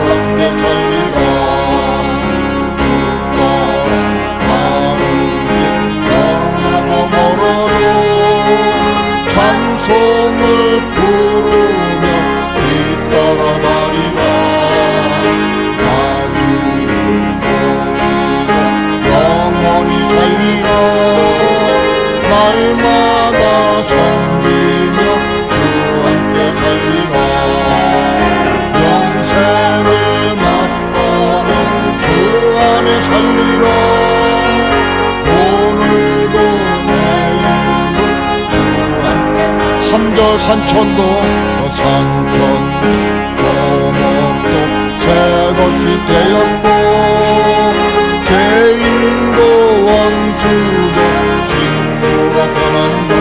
함께 살리라. 주 따라 가는 길 날마다 섬기며 주 함께 살리라 영생을 맛보며 주 안에 살리라 오늘도 내일도 주 함께 살리라 3절 산천도 조목도 새 것이 되었고 죄인도 원수도 친구가 변한다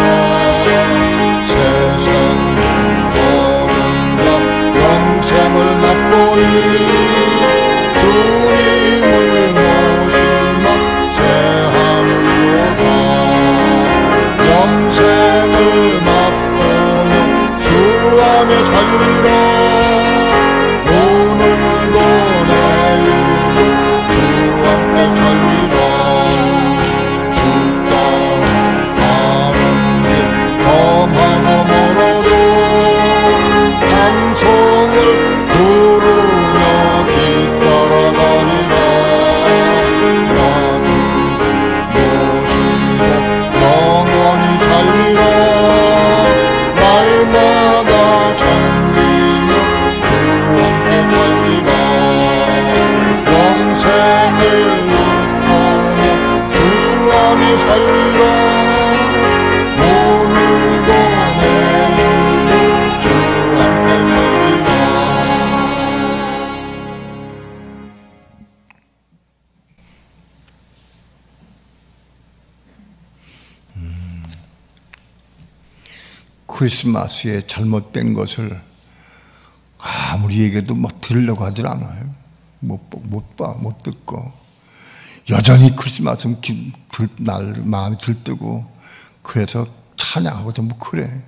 세상 어른과 영생을 맛보니 주님을 모신 날 새하늘로다 영생을 맛보며 주 안에 살리라 오늘도 내일도 주 함께 살리라 주 따라가는 길 험하고 멀어도 찬송을 부르며 뒤따라가리라 나 주 모시고 영원히 살리라 날마다 섬기며 주 함께 살리라 영생을 맛보며 주 안에 살리라 오늘도 내일도 주 함께 살리라 크리스마스에 잘못된 것을 아무리 얘기해도 뭐 들으려고 하질 않아요. 못 듣고. 여전히 크리스마스는 마음이 들뜨고, 그래서 찬양하고 전부 그래.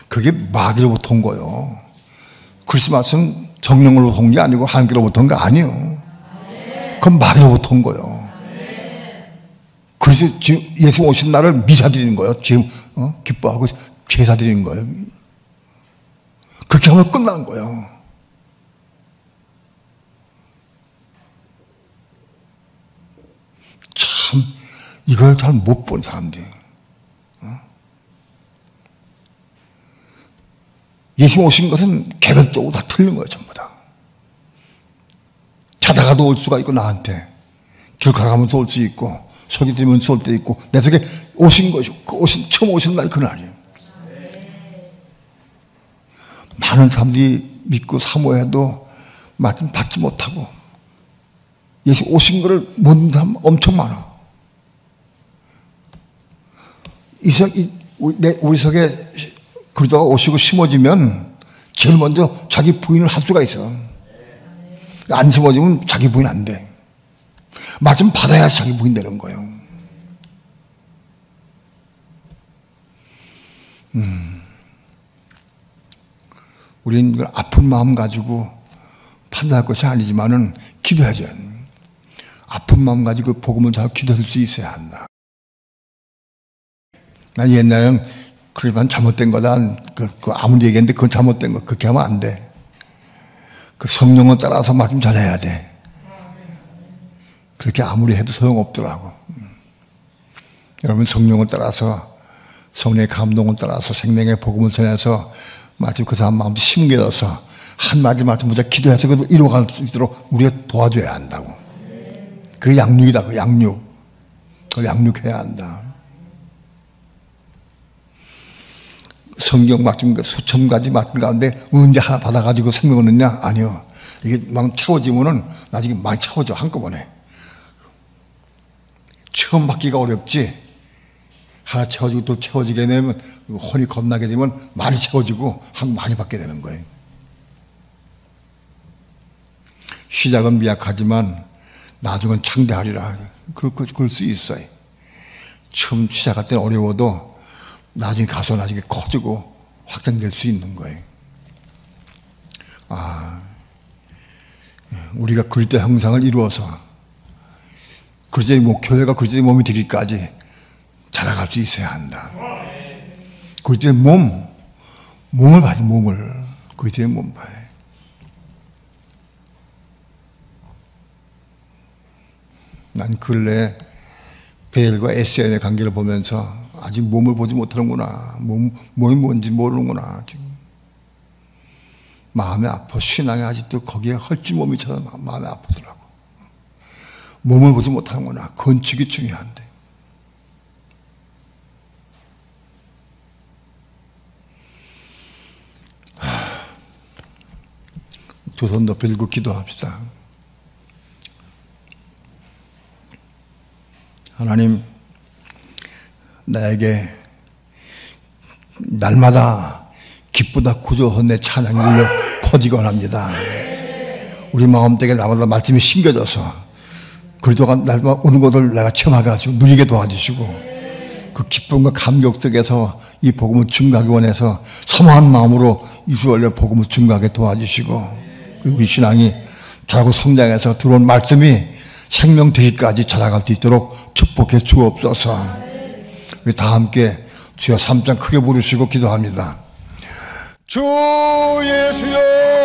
그게 마귀로부터 온 거예요. 크리스마스는 정령으로부터 온 게 아니고 하나님께로부터 온 거 아니에요. 그건 마귀로부터 온 거예요. 그래서 지금 예수 오신 날을 미사 드리는 거예요. 지금 기뻐하고 제사 드리는 거예요. 그렇게 하면 끝난 거예요. 참 이걸 잘 못 본 사람들이. 예수 오신 것은 개별적으로 다 틀린 거예요. 전부 다. 자다가도 올 수가 있고, 나한테 길 걸어가면서 올 수 있고, 소리 들으면서 올 때 있고, 내 속에 오신 것이, 처음 오신 날이 그날이에요. 많은 사람들이 믿고 사모해도 말씀 받지 못하고 예수 오신 것을 못 믿는 사람 엄청 많아. 우리 속에 그러다가 오시고 심어지면 제일 먼저 자기 부인을 할 수가 있어. 안 심어지면 자기 부인 안 돼. 말씀 받아야 자기 부인 되는 거예요. 우리는 이걸 아픈 마음 가지고 판단할 것이 아니지만은 기도해야죠. 아픈 마음 가지고 복음을 잘 기도할 수 있어야 한다. 난 옛날에는 그러면 잘못된 거다. 아무리 얘기했는데 그건 잘못된 거. 그렇게 하면 안 돼. 그 성령을 따라서 말씀 잘해야 돼. 그렇게 아무리 해도 소용없더라고. 여러분 성령을 따라서, 성령의 감동을 따라서 생명의 복음을 전해서 마치 그 사람 마음도 심겨서 한마디 말씀 보자 기도해서 그래도 이루어갈 수 있도록 우리가 도와줘야 한다고. 그게 양육이다. 그 양육. 그걸 양육해야 한다. 성경 말씀 수천 가지 말씀 가운데 언제 하나 받아가지고 생명을 얻느냐? 아니요. 이게 막 채워지면은 나중에 많이 채워져 한꺼번에. 처음 받기가 어렵지. 하나 채워지고 또 채워지게 되면 혼이 겁나게 되면 많이 채워지고 많이 받게 되는 거예요. 시작은 미약하지만 나중은 창대하리라. 그럴 수 있어요. 처음 시작할 때는 어려워도 나중에 가서 나중에 커지고 확장될 수 있는 거예요. 우리가 그리스도 형상을 이루어서 그리스도의 교회가 그리스도의 몸이 되기까지 자라갈 수 있어야 한다. 그리스도의 몸을 봐야 돼. 몸을. 그리스도의 몸 봐야 돼. 난 근래 베일과 에스엔의 관계를 보면서 아직 몸을 보지 못하는구나. 몸이 뭔지 모르는구나. 지금. 마음이 아파. 신앙이 아직도 거기에 헐ጭ 몸이 쳐서 마음이 아프더라고. 몸을 보지 못하는구나. 건축이 중요한데. 두 손 높이 들고 기도합시다. 하나님, 나에게 날마다 기쁘다 구조서 내 찬양이 울려 퍼지곤 합니다. 우리 마음속에 날마다 말씀이 심겨져서 그리도가 날마다 오는 것을 내가 체험하가지고 누리게 도와주시고 그 기쁨과 감격 속에서 이 복음을 증거하기 원해서 사모한 마음으로 이스라엘의 복음을 증거하게 도와주시고 우리 신앙이 자라고 성장해서 들어온 말씀이 생명되기까지 자라갈 수 있도록 축복해 주옵소서. 우리 다 함께 주여 3장 크게 부르시고 기도합니다. 주 예수여